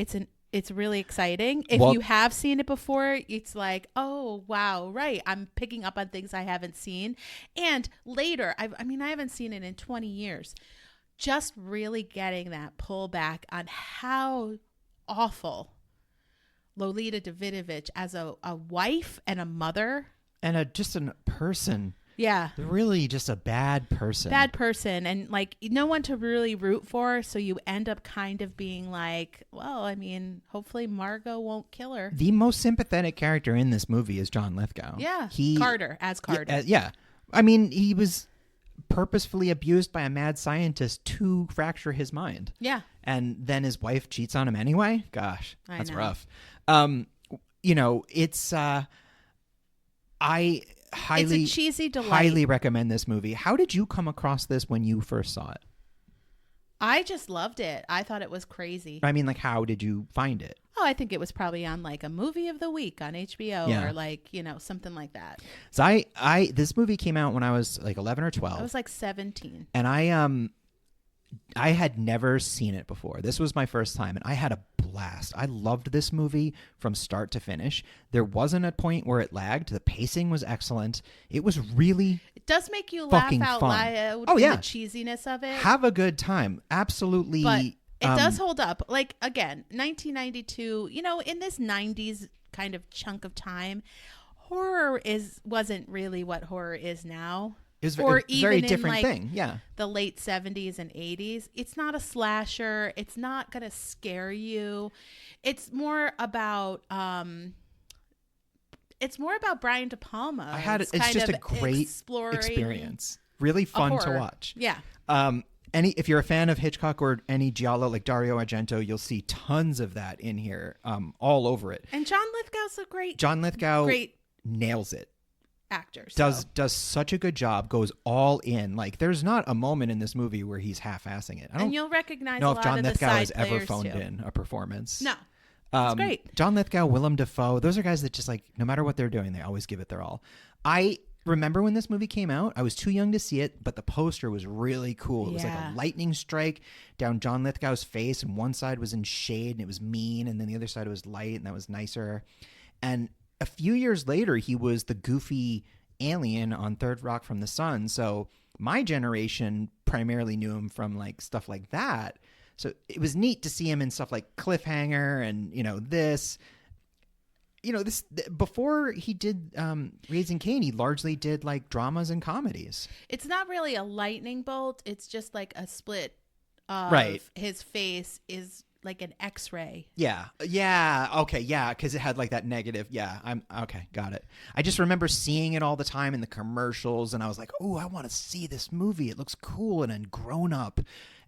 it's really exciting. If you have seen it before, it's like, oh, wow, right. I'm picking up on things I haven't seen. And later, I haven't seen it in 20 years. Just really getting that pullback on how awful Lolita Davidovich as a wife and a mother. And just a person. Yeah. Really just a bad person. Bad person. And like no one to really root for. So you end up kind of being like, well, I mean, hopefully Margot won't kill her. The most sympathetic character in this movie is John Lithgow. Yeah. Carter. Yeah. I mean, he was purposefully abused by a mad scientist to fracture his mind. Yeah. And then his wife cheats on him anyway. Gosh, that's rough. It's it's a cheesy delight. Highly recommend this movie. How did you come across this when you first saw it? I just loved it. I thought it was crazy. I mean, like, how did you find it? Oh, I think it was probably on like a movie of the week on HBO or like, something like that. So this movie came out when I was like 11 or 12. I was like 17. And I had never seen it before. This was my first time, and I had a blast. I loved this movie from start to finish. There wasn't a point where it lagged. The pacing was excellent. It was really It does make you laugh out loud. Oh, yeah. The cheesiness of it. Have a good time. Absolutely. But it does hold up. Like, again, 1992, in this 90s kind of chunk of time, horror wasn't really what horror is now. It was a very different thing. Yeah. The late 70s and 80s. It's not a slasher. It's not going to scare you. It's more about Brian De Palma. It's just a great experience. Really fun to watch. Yeah. If you're a fan of Hitchcock or any giallo like Dario Argento, you'll see tons of that in here, all over it. And John Lithgow's great nails it. Actor does such a good job, goes all in. Like, there's not a moment in this movie where he's half-assing it. And you'll recognize a lot of the side players too. Know if John Lithgow has ever phoned in a performance. No, it's great. John Lithgow, Willem Dafoe, those are guys that just, like, no matter what they're doing, they always give it their all. I remember when this movie came out, I was too young to see it, but the poster was really cool. It was like a lightning strike down John Lithgow's face, and one side was in shade and it was mean, and then the other side was light and that was nicer. And a few years later, he was the goofy alien on Third Rock from the Sun. So my generation primarily knew him from like stuff like that. So it was neat to see him in stuff like Cliffhanger and, this. Before he did Raising Cain, he largely did like dramas and comedies. It's not really a lightning bolt. It's just like a split of his face is like an X-ray. Yeah. Okay. Yeah. Because it had like that negative. Yeah. I'm okay. Got it. I just remember seeing it all the time in the commercials, and I was like, "Oh, I want to see this movie. It looks cool and grown up."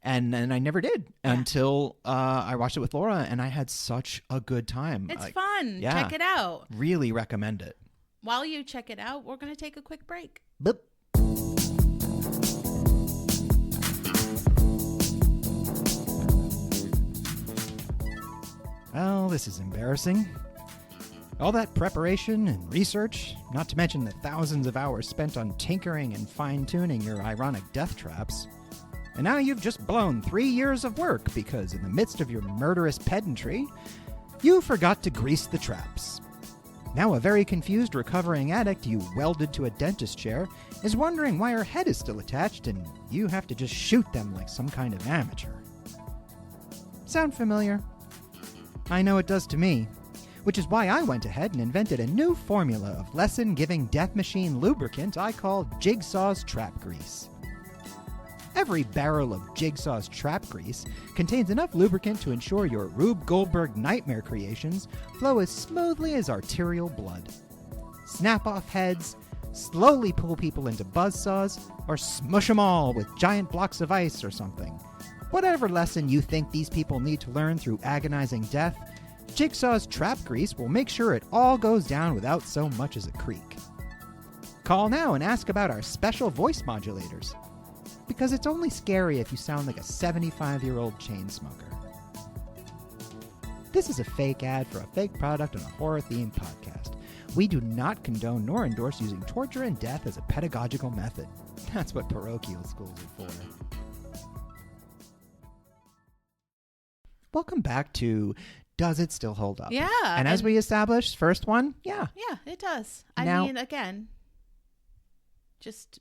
And I never did until I watched it with Laura, and I had such a good time. It's fun. Yeah. Check it out. Really recommend it. While you check it out, we're going to take a quick break. Boop. Well, this is embarrassing. All that preparation and research, not to mention the thousands of hours spent on tinkering and fine-tuning your ironic death traps. And now you've just blown 3 years of work because in the midst of your murderous pedantry, you forgot to grease the traps. Now a very confused recovering addict you welded to a dentist chair is wondering why her head is still attached and you have to just shoot them like some kind of amateur. Sound familiar? I know it does to me, which is why I went ahead and invented a new formula of lesson-giving death machine lubricant I call Jigsaw's Trap Grease. Every barrel of Jigsaw's Trap Grease contains enough lubricant to ensure your Rube Goldberg nightmare creations flow as smoothly as arterial blood. Snap off heads, slowly pull people into buzzsaws, or smush them all with giant blocks of ice or something. Whatever lesson you think these people need to learn through agonizing death, Jigsaw's trap grease will make sure it all goes down without so much as a creak. Call now and ask about our special voice modulators, because it's only scary if you sound like a 75-year-old chain smoker. This is a fake ad for a fake product on a horror-themed podcast. We do not condone nor endorse using torture and death as a pedagogical method. That's what parochial schools are for. Welcome back to Does It Still Hold Up? Yeah. And as we established, first one, yeah. Yeah, it does. Now- I mean, again, just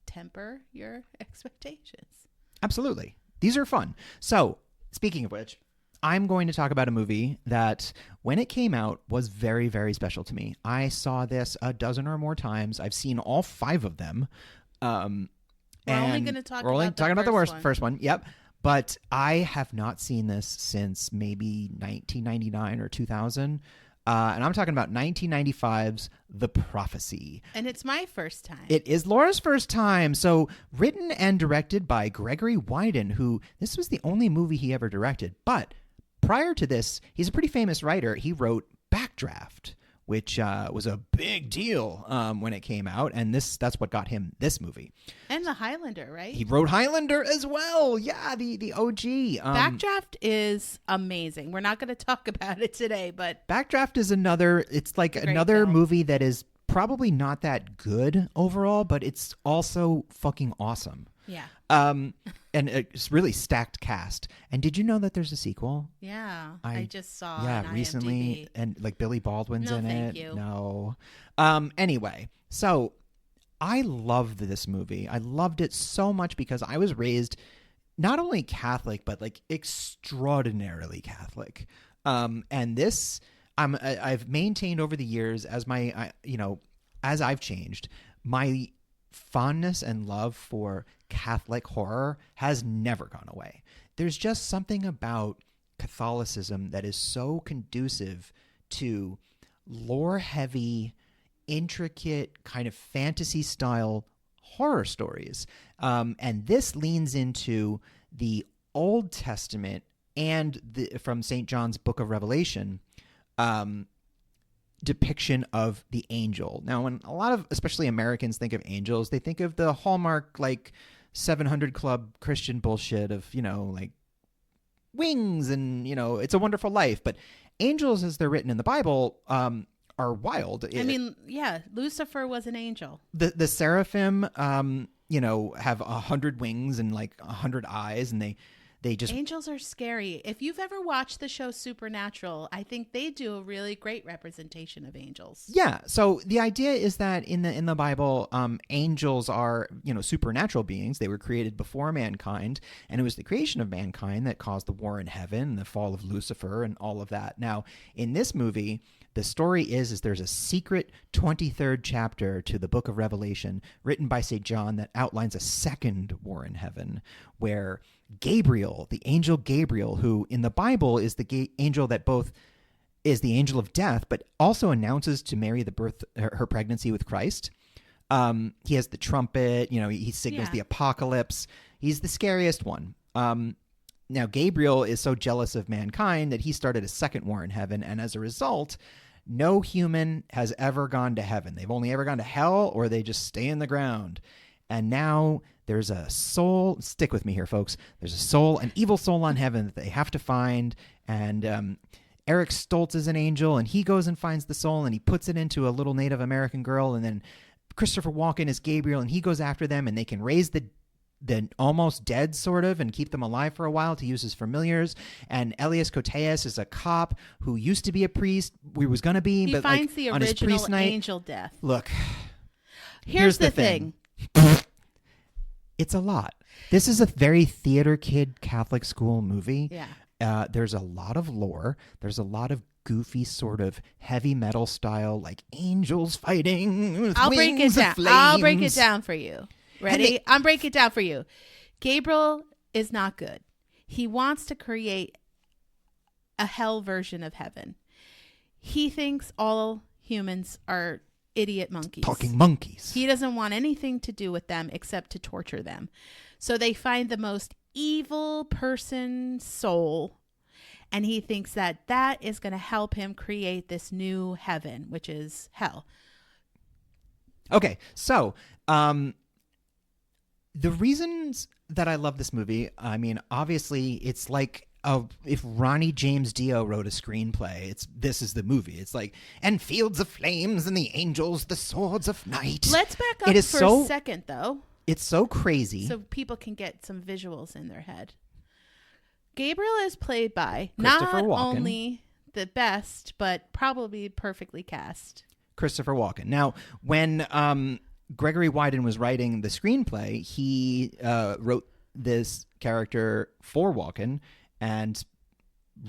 temper your expectations. Absolutely. These are fun. So, speaking of which, I'm going to talk about a movie that, when it came out, was very, very special to me. I saw this a dozen or more times. I've seen all 5 of them. We're only going to talk about the one. first one. Yep. But I have not seen this since maybe 1999 or 2000. And I'm talking about 1995's The Prophecy. And it's my first time. It is Laura's first time. So, written and directed by Gregory Wyden, who this was the only movie he ever directed. But prior to this, he's a pretty famous writer. He wrote Backdraft, which was a big deal when it came out. And that's what got him this movie. And The Highlander, right? He wrote Highlander as well. Yeah, the OG. Backdraft is amazing. We're not going to talk about it today, but Backdraft is it's like another film. movie that is probably not that good overall, but it's also fucking awesome. yeah. And it's really stacked cast. And did you know that there's a sequel? Yeah. I just saw Yeah, on recently. IMDb. And like Billy Baldwin's No, in thank it. you. No. Anyway, so I loved this movie. I loved it so much because I was raised not only Catholic, but like extraordinarily Catholic. And this, I've maintained over the years as as I've changed, my fondness and love for Catholic horror has never gone away. There's just something about Catholicism that is so conducive to lore-heavy, intricate, kind of fantasy-style horror stories. And this leans into the Old Testament and from St. John's Book of Revelation depiction of the angel. Now, when a lot of, especially Americans, think of angels, they think of the Hallmark, like, 700 Club Christian bullshit of, like, wings and, It's a Wonderful Life. But angels, as they're written in the Bible, are wild. I mean, yeah, Lucifer was an angel. The seraphim, have 100 wings and, like, 100 eyes, and they just... Angels are scary. If you've ever watched the show Supernatural, I think they do a really great representation of angels. Yeah. So the idea is that in the Bible, angels are, supernatural beings. They were created before mankind, and it was the creation of mankind that caused the war in heaven, the fall of Lucifer, and all of that. Now, in this movie, the story is there's a secret 23rd chapter to the Book of Revelation written by St. John that outlines a second war in heaven where Gabriel, the angel Gabriel, who in the Bible is the angel that both is the angel of death, but also announces to Mary her pregnancy with Christ. He has the trumpet, he signals the apocalypse. He's the scariest one. Now, Gabriel is so jealous of mankind that he started a second war in heaven, and as a result, no human has ever gone to heaven. They've only ever gone to hell, or they just stay in the ground. And now there's a soul, stick with me here, folks. There's a soul, an evil soul on heaven that they have to find. And Eric Stoltz is an angel, and he goes and finds the soul, and he puts it into a little Native American girl. And then Christopher Walken is Gabriel, and he goes after them, and they can raise the almost dead, sort of, and keep them alive for a while to use as familiars. And Elias Koteas is a cop who used to be a priest. He was going to be, he but finds like, the on his priest original night, angel death. Look, Here's the thing. It's a lot. This is a very theater kid Catholic school movie. Yeah. There's a lot of lore. There's a lot of goofy sort of heavy metal style, like angels fighting with I'll break it wings of down. flames. I'll break it down for you. Ready? I'm breaking it down for you. Gabriel is not good. He wants to create a hell version of heaven. He thinks all humans are idiot monkeys. Talking monkeys. He doesn't want anything to do with them except to torture them. So they find the most evil person soul. And he thinks that that is going to help him create this new heaven, which is hell. Okay, so the reasons that I love this movie, I mean, obviously, it's like if Ronnie James Dio wrote a screenplay, this is the movie. It's like, and fields of flames and the angels, the swords of night. Let's back up for a second, though. It's so crazy. So people can get some visuals in their head. Gabriel is played by Christopher not Walken. only the best, but probably perfectly cast. Christopher Walken. Now, when Gregory Wyden was writing the screenplay, he wrote this character for Walken and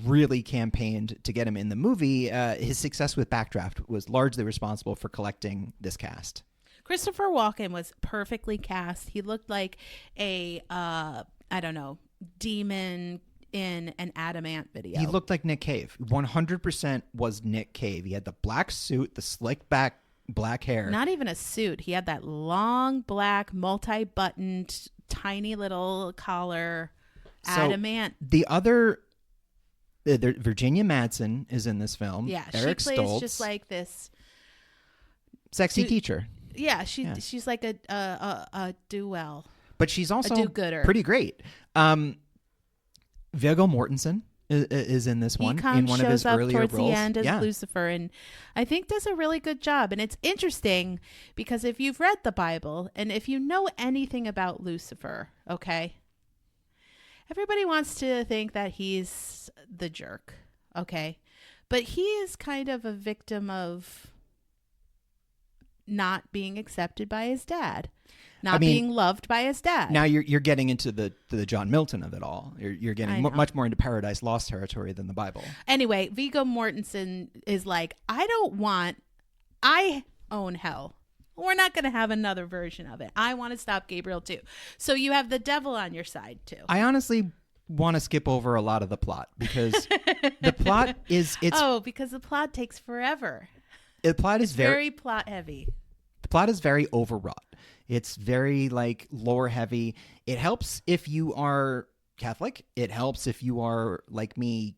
really campaigned to get him in the movie. His success with Backdraft was largely responsible for collecting this cast. Christopher Walken was perfectly cast. He looked like a, demon in an Adamant video. He looked like Nick Cave. 100% was Nick Cave. He had the black suit, the slick back black hair. Not even a suit. He had that long black multi-buttoned tiny little collar. Adamant. The other Virginia Madsen is in this film. Yeah, Eric she plays Stoltz, just like this sexy teacher. Yeah, she's like a do-well. But she's also do-gooder. Pretty great. Viggo Mortensen is in this one. In one of his earlier roles. Shows up towards the end as Lucifer, and I think does a really good job. And it's interesting because if you've read the Bible and if you know anything about Lucifer, okay, everybody wants to think that he's the jerk, okay, but he is kind of a victim of not being accepted by his dad. Being loved by his dad. Now you're getting into the John Milton of it all. You're getting much more into Paradise Lost territory than the Bible. Anyway, Viggo Mortensen is like, I own hell. We're not going to have another version of it. I want to stop Gabriel too. So you have the devil on your side too. I honestly want to skip over a lot of the plot because the plot is because the plot takes forever. The plot is very plot heavy. The plot is very overwrought. It's very lore heavy. It helps if you are Catholic. It helps if you are like me,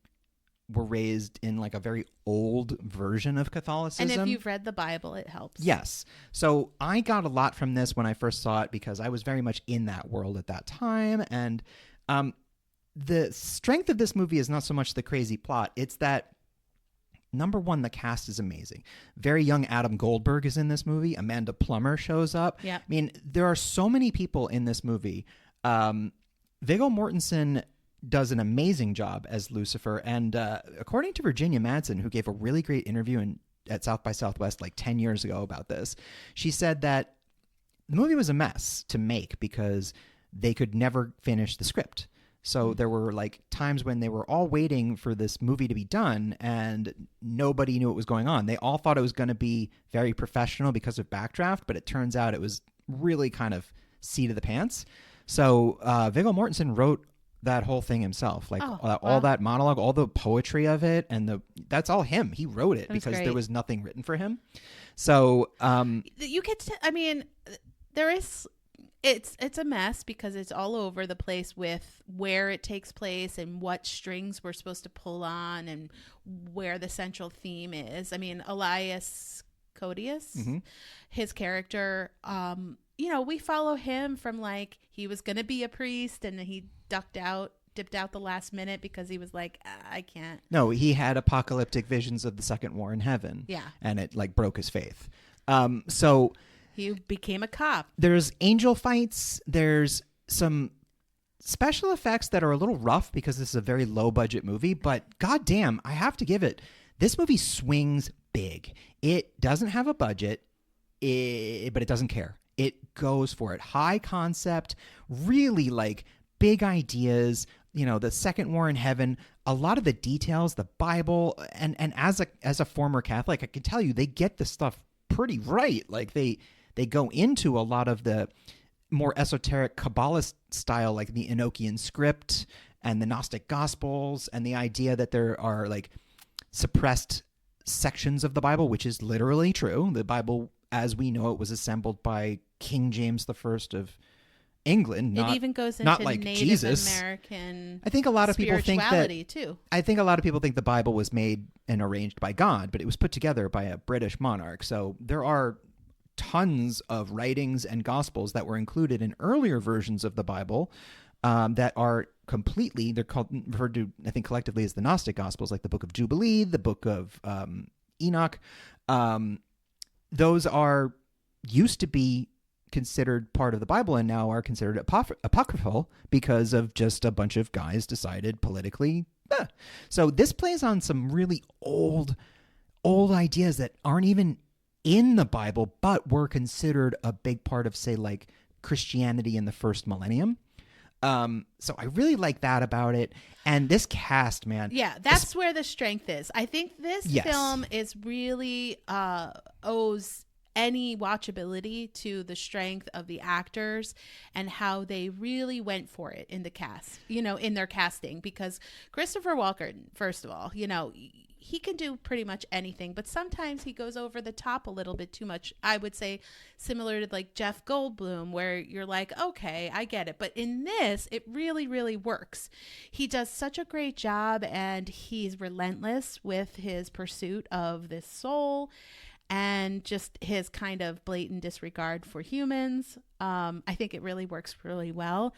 were raised in a very old version of Catholicism. And if you've read the Bible, it helps. Yes. So I got a lot from this when I first saw it because I was very much in that world at that time. And the strength of this movie is not so much the crazy plot. It's that, number one, the cast is amazing. Very young Adam Goldberg is in this movie. Amanda Plummer shows up. Yeah. I mean, there are so many people in this movie. Viggo Mortensen does an amazing job as Lucifer. And according to Virginia Madsen, who gave a really great interview at South by Southwest 10 years ago about this, she said that the movie was a mess to make because they could never finish the script. So there were times when they were all waiting for this movie to be done and nobody knew what was going on. They all thought it was going to be very professional because of Backdraft, but it turns out it was really kind of seat of the pants. So Viggo Mortensen wrote that whole thing himself, all that monologue, all the poetry of it, and that's all him. He wrote it because there was nothing written for him. So you could, there is. It's a mess because it's all over the place with where it takes place and what strings we're supposed to pull on and where the central theme is. I mean, Elias Codius, his character, we follow him from he was going to be a priest and he dipped out the last minute because he was like, I can't. No, he had apocalyptic visions of the second war in heaven. Yeah. And it broke his faith. So he became a cop. There's angel fights. There's some special effects that are a little rough because this is a very low budget movie, but goddamn, I have to give it. This movie swings big. It doesn't have a budget, but it doesn't care. It goes for it. High concept, really big ideas, the second war in heaven, a lot of the details, the Bible, and as a former Catholic, I can tell you they get the stuff pretty right. They go into a lot of the more esoteric Kabbalist style, like the Enochian script and the Gnostic Gospels, and the idea that there are suppressed sections of the Bible, which is literally true. The Bible, as we know it, was assembled by King James I of England, It even goes into not like Native Jesus. American I think a lot of people think that. spirituality, too. I think a lot of people think the Bible was made and arranged by God, but it was put together by a British monarch. So there are tons of writings and gospels that were included in earlier versions of the Bible that are completely, they're referred to, I think, collectively as the Gnostic Gospels, like the Book of Jubilee, the Book of Enoch. Those are used to be considered part of the Bible and now are considered apocryphal because of just a bunch of guys decided politically. So this plays on some really old ideas that aren't even in the Bible, but were considered a big part of, say, like Christianity in the first millennium. So I really like that about it. And this cast, man. Yeah, that's where the strength is. I think this film is really owes any watchability to the strength of the actors and how they really went for it in the cast, in their casting. Because Christopher Walken, first of all, he can do pretty much anything, but sometimes he goes over the top a little bit too much. I would say similar to like Jeff Goldblum, where you're like, okay, I get it. But in this, it really, really works. He does such a great job, and he's relentless with his pursuit of this soul and just his kind of blatant disregard for humans. I think it really works really well.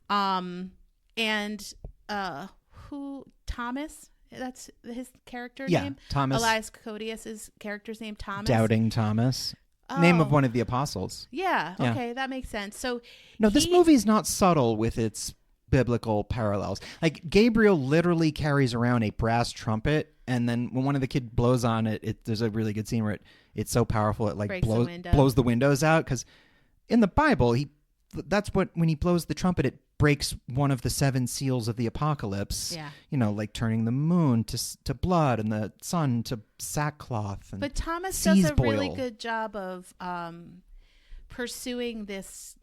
Thomas? That's his character name? Thomas. Elias Koteas' character's name, Thomas. Doubting Thomas. Name of one of the apostles. Yeah, okay, that makes sense. So this movie is not subtle with its biblical parallels. Like, Gabriel literally carries around a brass trumpet, and then when one of the kids blows on it, there's a really good scene where it's so powerful it like blows the windows out. Because in the Bible, when he blows the trumpet, it breaks one of the 7 seals of the apocalypse. Yeah. Like turning the moon to blood and the sun to sackcloth. But Thomas does a really good job of pursuing this,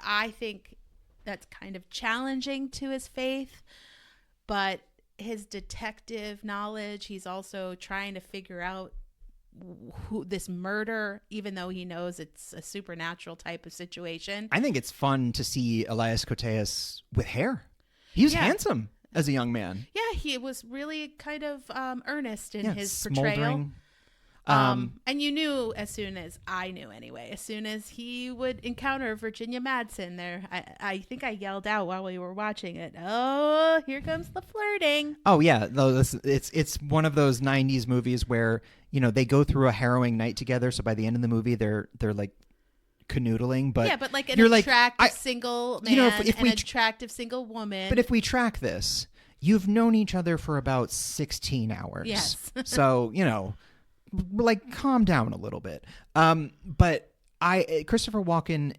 I think that's kind of challenging to his faith, but his detective knowledge, he's also trying to figure out this murder, even though he knows it's a supernatural type of situation. I think it's fun to see Elias Koteas with hair. He was handsome as a young man. Yeah, he was really kind of earnest in his smoldering. portrayal. And you knew as soon as he would encounter Virginia Madsen there, I think I yelled out while we were watching it, "Oh, here comes the flirting." Oh yeah, it's one of those 90s movies where they go through a harrowing night together, so by the end of the movie they're like canoodling, but but like an attractive single man and an attractive single woman. But if we track this, you've known each other for about 16 hours. Yes. So like, calm down a little bit. But Christopher Walken,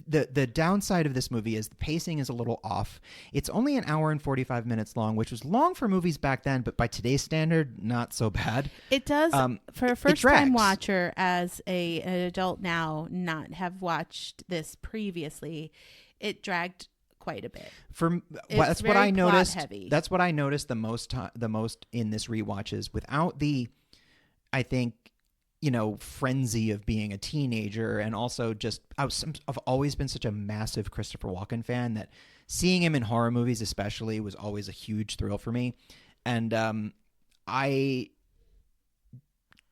the downside of this movie is the pacing is a little off. It's only an hour and 45 minutes long, which was long for movies back then, but by today's standard, not so bad. It does, for a first-time watcher, as an adult now, not have watched this previously, it dragged quite a bit. That's what I noticed. Heavy. That's what I noticed the most in this rewatch is without the, I think, frenzy of being a teenager, and also just I've always been such a massive Christopher Walken fan that seeing him in horror movies especially was always a huge thrill for me. And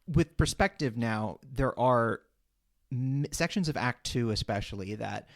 with perspective now, there are sections of Act 2 especially that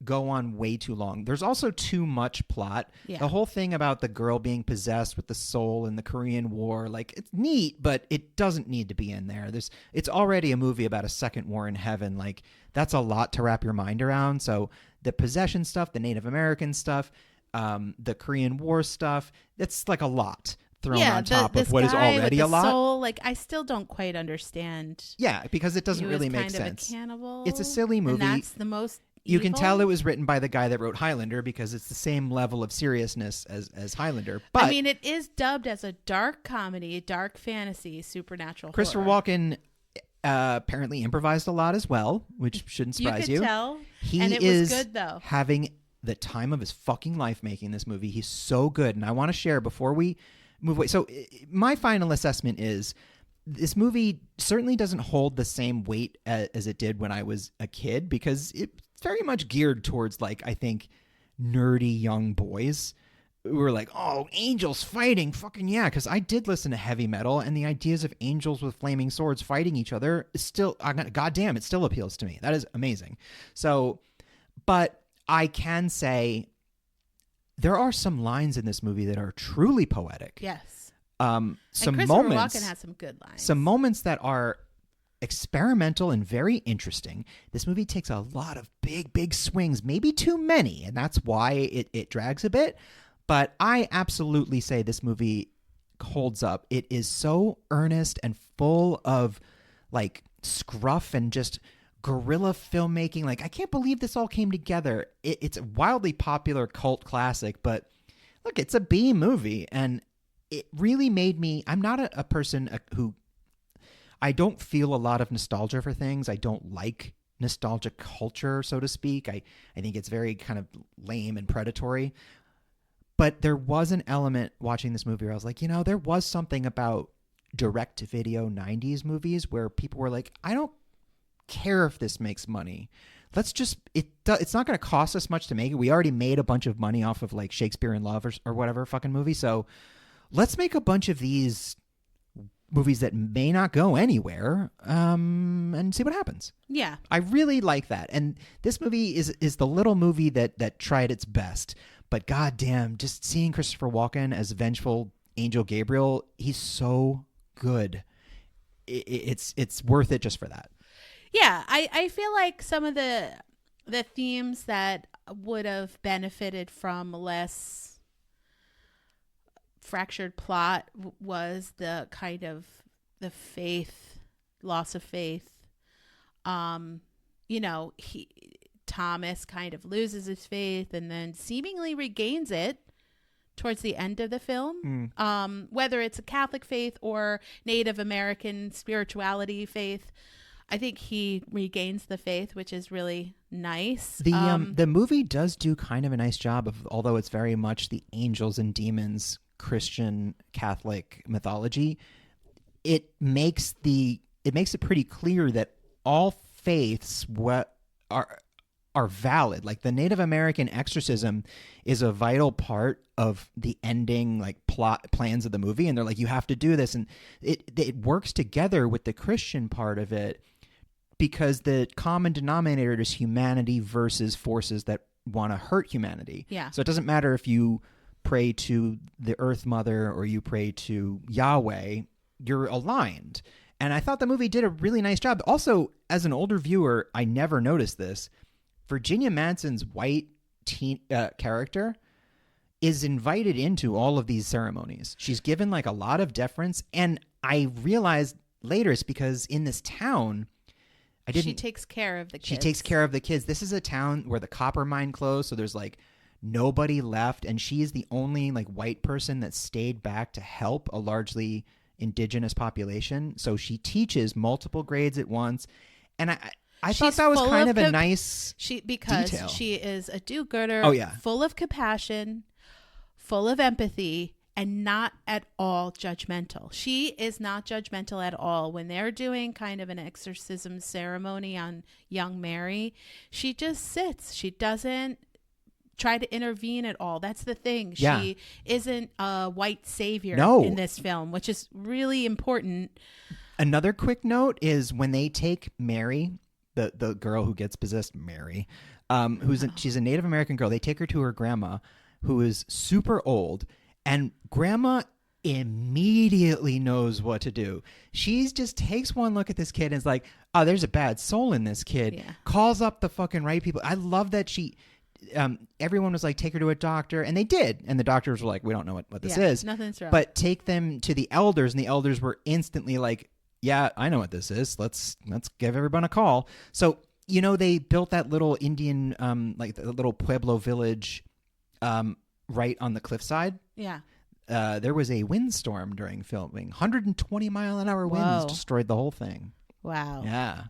go on way too long. There's also too much plot. Yeah. The whole thing about the girl being possessed with the soul in the Korean War, like, it's neat, but it doesn't need to be in there. It's already a movie about a second war in heaven. Like, that's a lot to wrap your mind around. So the possession stuff, the Native American stuff, the Korean War stuff, it's like a lot thrown on top of what is already a lot. Soul, like, I still don't quite understand. Yeah, because it doesn't really make sense. Kind of a cannibal. It's a silly movie. And that's the most You can tell it was written by the guy that wrote Highlander because it's the same level of seriousness as Highlander. But I mean, it is dubbed as a dark comedy, dark fantasy, supernatural Christopher horror. Walken apparently improvised a lot as well, which shouldn't surprise you. You could tell. He and it is was good, though. Having the time of his fucking life making this movie. He's so good. And I want to share before we move away. So my final assessment is this movie certainly doesn't hold the same weight as it did when I was a kid because it very much geared towards, like, I think, nerdy young boys who were like, oh, angels fighting, fucking yeah. Because I did listen to heavy metal, and the ideas of angels with flaming swords fighting each other is still, goddamn, it still appeals to me. That is amazing. So, but I can say there are some lines in this movie that are truly poetic. Yes. Some and moments. Walken has some good lines. Some moments that are experimental and very interesting. This movie takes a lot of big swings, maybe too many, and that's why it drags a bit. But I absolutely say this movie holds up. It is so earnest and full of like scruff and just guerrilla filmmaking. Like, I can't believe this all came together. It's a wildly popular cult classic, but look, it's a B movie, and it really made me. I'm not a person who. I don't feel a lot of nostalgia for things. I don't like nostalgia culture, so to speak. I think it's very kind of lame and predatory. But there was an element watching this movie where I was like, there was something about direct-to-video 90s movies where people were like, I don't care if this makes money. Let's just, it's not going to cost us much to make it. We already made a bunch of money off of like Shakespeare in Love or whatever fucking movie. So let's make a bunch of these movies that may not go anywhere and see what happens. Yeah. I really like that. And this movie is the little movie that tried its best. But goddamn, just seeing Christopher Walken as vengeful Angel Gabriel, he's so good. It's worth it just for that. Yeah, I feel like some of the themes that would have benefited from less fractured plot was the kind of the loss of faith. Thomas kind of loses his faith and then seemingly regains it towards the end of the film. Whether it's a Catholic faith or Native American spirituality faith, I think he regains the faith, which is really nice. The movie does do kind of a nice job of, although it's very much the angels and demons Christian Catholic mythology, it makes it pretty clear that all faiths are valid. Like the Native American exorcism is a vital part of the ending, like plot plans of the movie, and they're like, you have to do this, and it works together with the Christian part of it because the common denominator is humanity versus forces that want to hurt humanity. Yeah. So it doesn't matter if you pray to the Earth Mother or you pray to Yahweh, you're aligned. And I thought the movie did a really nice job. Also, as an older viewer, I never noticed this. Virginia Madsen's white teen character is invited into all of these ceremonies. She's given like a lot of deference. And I realized later it's because in this town, she takes care of the kids. She takes care of the kids. This is a town where the copper mine closed. So there's like nobody left. And she is the only like white person that stayed back to help a largely indigenous population. So she teaches multiple grades at once. And I thought that was kind of a nice detail. She is a do-gooder, full of compassion, full of empathy, and not at all judgmental. She is not judgmental at all. When they're doing kind of an exorcism ceremony on young Mary, she just sits. She doesn't try to intervene at all. That's the thing. Yeah. She isn't a white savior in this film, which is really important. Another quick note is when they take Mary, the girl who gets possessed, Mary, she's a Native American girl. They take her to her grandma, who is super old, and grandma immediately knows what to do. She just takes one look at this kid and is like, oh, there's a bad soul in this kid. Yeah. Calls up the fucking right people. I love that everyone was like, take her to a doctor, and they did. And the doctors were like, we don't know what this is. Nothing's wrong. But take them to the elders, and the elders were instantly like, yeah, I know what this is. Let's give everyone a call. So, they built that little Indian, like the little Pueblo village right on the cliffside. Yeah. There was a windstorm during filming. 120-mile-an-hour winds destroyed the whole thing. Wow. Yeah.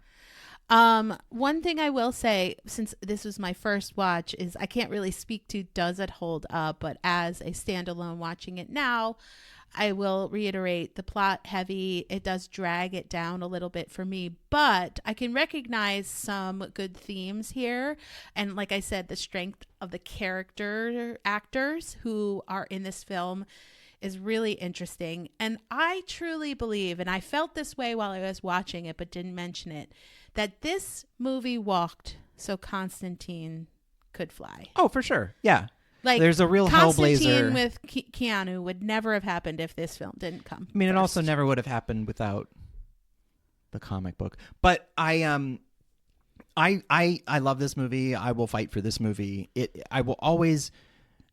One thing I will say, since this was my first watch, is I can't really speak to does it hold up, but as a standalone watching it now, I will reiterate, the plot heavy. It does drag it down a little bit for me, but I can recognize some good themes here. And like I said, the strength of the character actors who are in this film is really interesting. And I truly believe, and I felt this way while I was watching it, but didn't mention it, that this movie walked so Constantine could fly. Oh, for sure. Yeah. Like, there's a real Constantine Hellblazer with Keanu would never have happened if this film didn't come. I mean, first. it also never would have happened without the comic book. But I love this movie. I will fight for this movie. I will always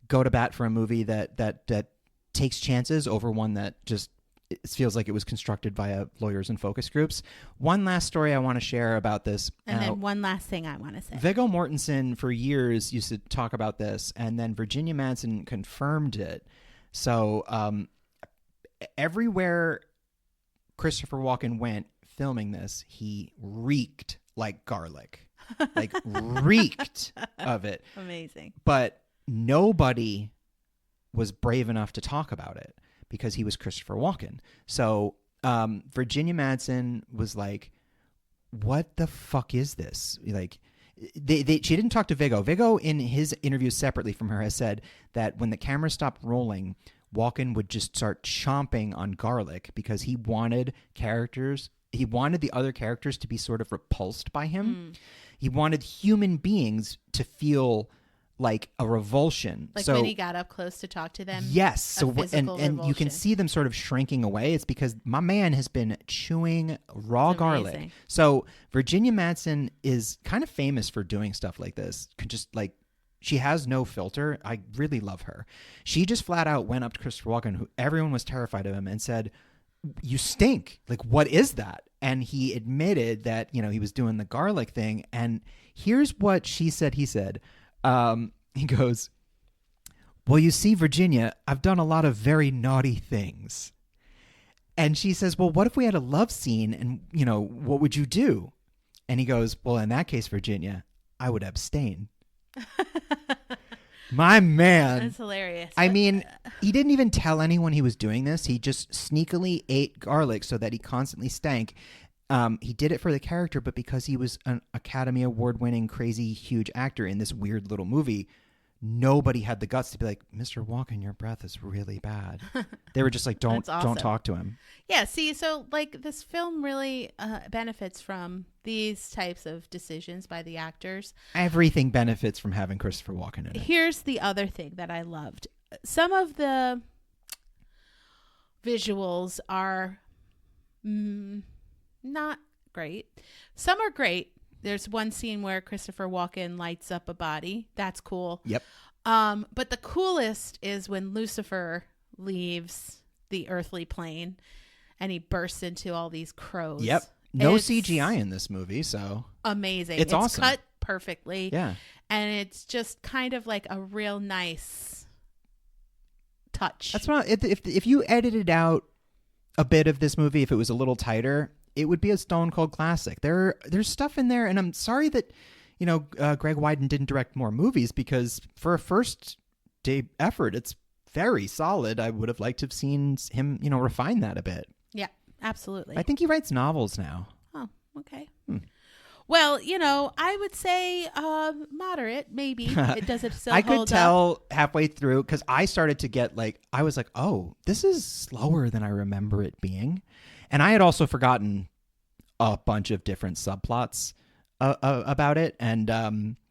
go to bat for a movie that takes chances over one that just it feels like it was constructed via lawyers and focus groups. One last story I want to share about this. And then one last thing I want to say. Viggo Mortensen for years used to talk about this, and then Virginia Madsen confirmed it. So everywhere Christopher Walken went filming this, he reeked like garlic. Like reeked of it. Amazing. But nobody was brave enough to talk about it because he was Christopher Walken. So Virginia Madsen was like, what the fuck is this? Like, she didn't talk to Viggo. Viggo, in his interview separately from her, has said that when the camera stopped rolling, Walken would just start chomping on garlic because he wanted the other characters to be sort of repulsed by him. He wanted human beings to feel like a revulsion. Like so, when he got up close to talk to them. Yes. So and revulsion. You can see them sort of shrinking away. It's because my man has been chewing raw garlic. So Virginia Madsen is kind of famous for doing stuff like this. Just like, she has no filter. I really love her. She just flat out went up to Christopher Walken, who everyone was terrified of him, and said, "You stink. Like, what is that?" And he admitted that, he was doing the garlic thing. And here's what she said. He said, he goes, "Well, you see, Virginia, I've done a lot of very naughty things." And she says, "Well, what if we had a love scene and, what would you do?" And he goes, "Well, in that case, Virginia, I would abstain." My man. That's hilarious. I mean, he didn't even tell anyone he was doing this. He just sneakily ate garlic so that he constantly stank. He did it for the character, but because he was an Academy Award-winning, crazy, huge actor in this weird little movie, nobody had the guts to be like, "Mr. Walken, your breath is really bad." They were just like, don't talk to him. Yeah, see, so like this film really benefits from these types of decisions by the actors. Everything benefits from having Christopher Walken in it. Here's the other thing that I loved. Some of the visuals are not great. Some are great. There's one scene where Christopher Walken lights up a body. That's cool. Yep. But the coolest is when Lucifer leaves the earthly plane and he bursts into all these crows. Yep. No CGI in this movie, so amazing. It's awesome. Cut perfectly. Yeah. And it's just kind of like a real nice touch. That's what if you edited out a bit of this movie, if it was a little tighter, it would be a stone cold classic. There's stuff in there, and I'm sorry that Greg Weiden didn't direct more movies, because for a first day effort, it's very solid. I would have liked to have seen him, refine that a bit. Yeah, absolutely. I think he writes novels now. Oh, okay. Well, I would say moderate, maybe. Does it still I hold could tell halfway through, because I started to get I was like, oh, this is slower than I remember it being. And I had also forgotten a bunch of different subplots about it. And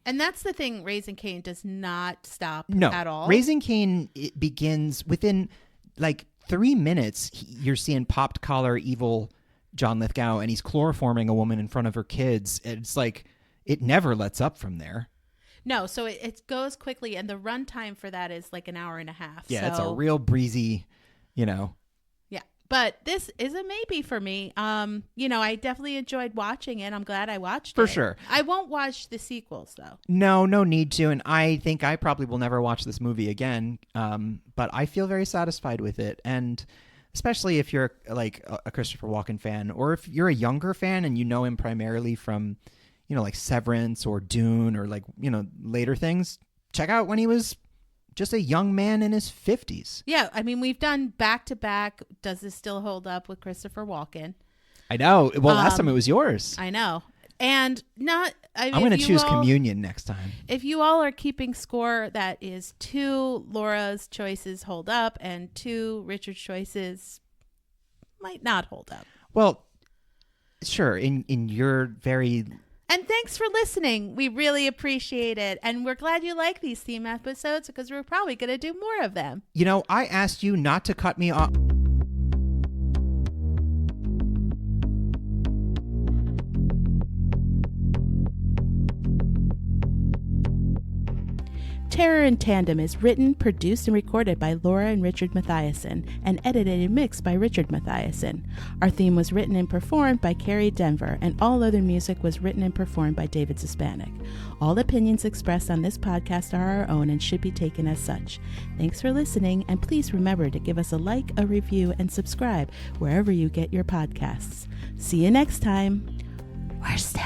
that's the thing. Raising Cain does not stop at all. Raising Cain, it begins within 3 minutes. You're seeing popped collar evil John Lithgow, and he's chloroforming a woman in front of her kids. It's like it never lets up from there. No, so it goes quickly, and the runtime for that is like an hour and a half. Yeah, so. It's a real breezy, Yeah, but this is a maybe for me. I definitely enjoyed watching it. I'm glad I watched it. For sure. I won't watch the sequels, though. No need to, and I think I probably will never watch this movie again. But I feel very satisfied with it, and especially if you're a Christopher Walken fan, or if you're a younger fan and you know him primarily from, Severance or Dune or later things. Check out when he was just a young man in his 50s. Yeah, I mean, we've done back-to-back. Does this still hold up with Christopher Walken? I know. Well, last time it was yours. I know. And I'm going to choose Communion next time. If you all are keeping score, that is 2 Laura's choices hold up and 2 Richard's choices might not hold up. Well, sure. In your very... And thanks for listening. We really appreciate it. And we're glad you like these theme episodes because we're probably going to do more of them. You know, I asked you not to cut me off. Terror in Tandem is written, produced, and recorded by Laura and Richard Mathiasen, and edited and mixed by Richard Mathiasen. Our theme was written and performed by Carrie Denver, and all other music was written and performed by David Suspanic. All opinions expressed on this podcast are our own and should be taken as such. Thanks for listening, and please remember to give us a like, a review, and subscribe wherever you get your podcasts. See you next time. We're still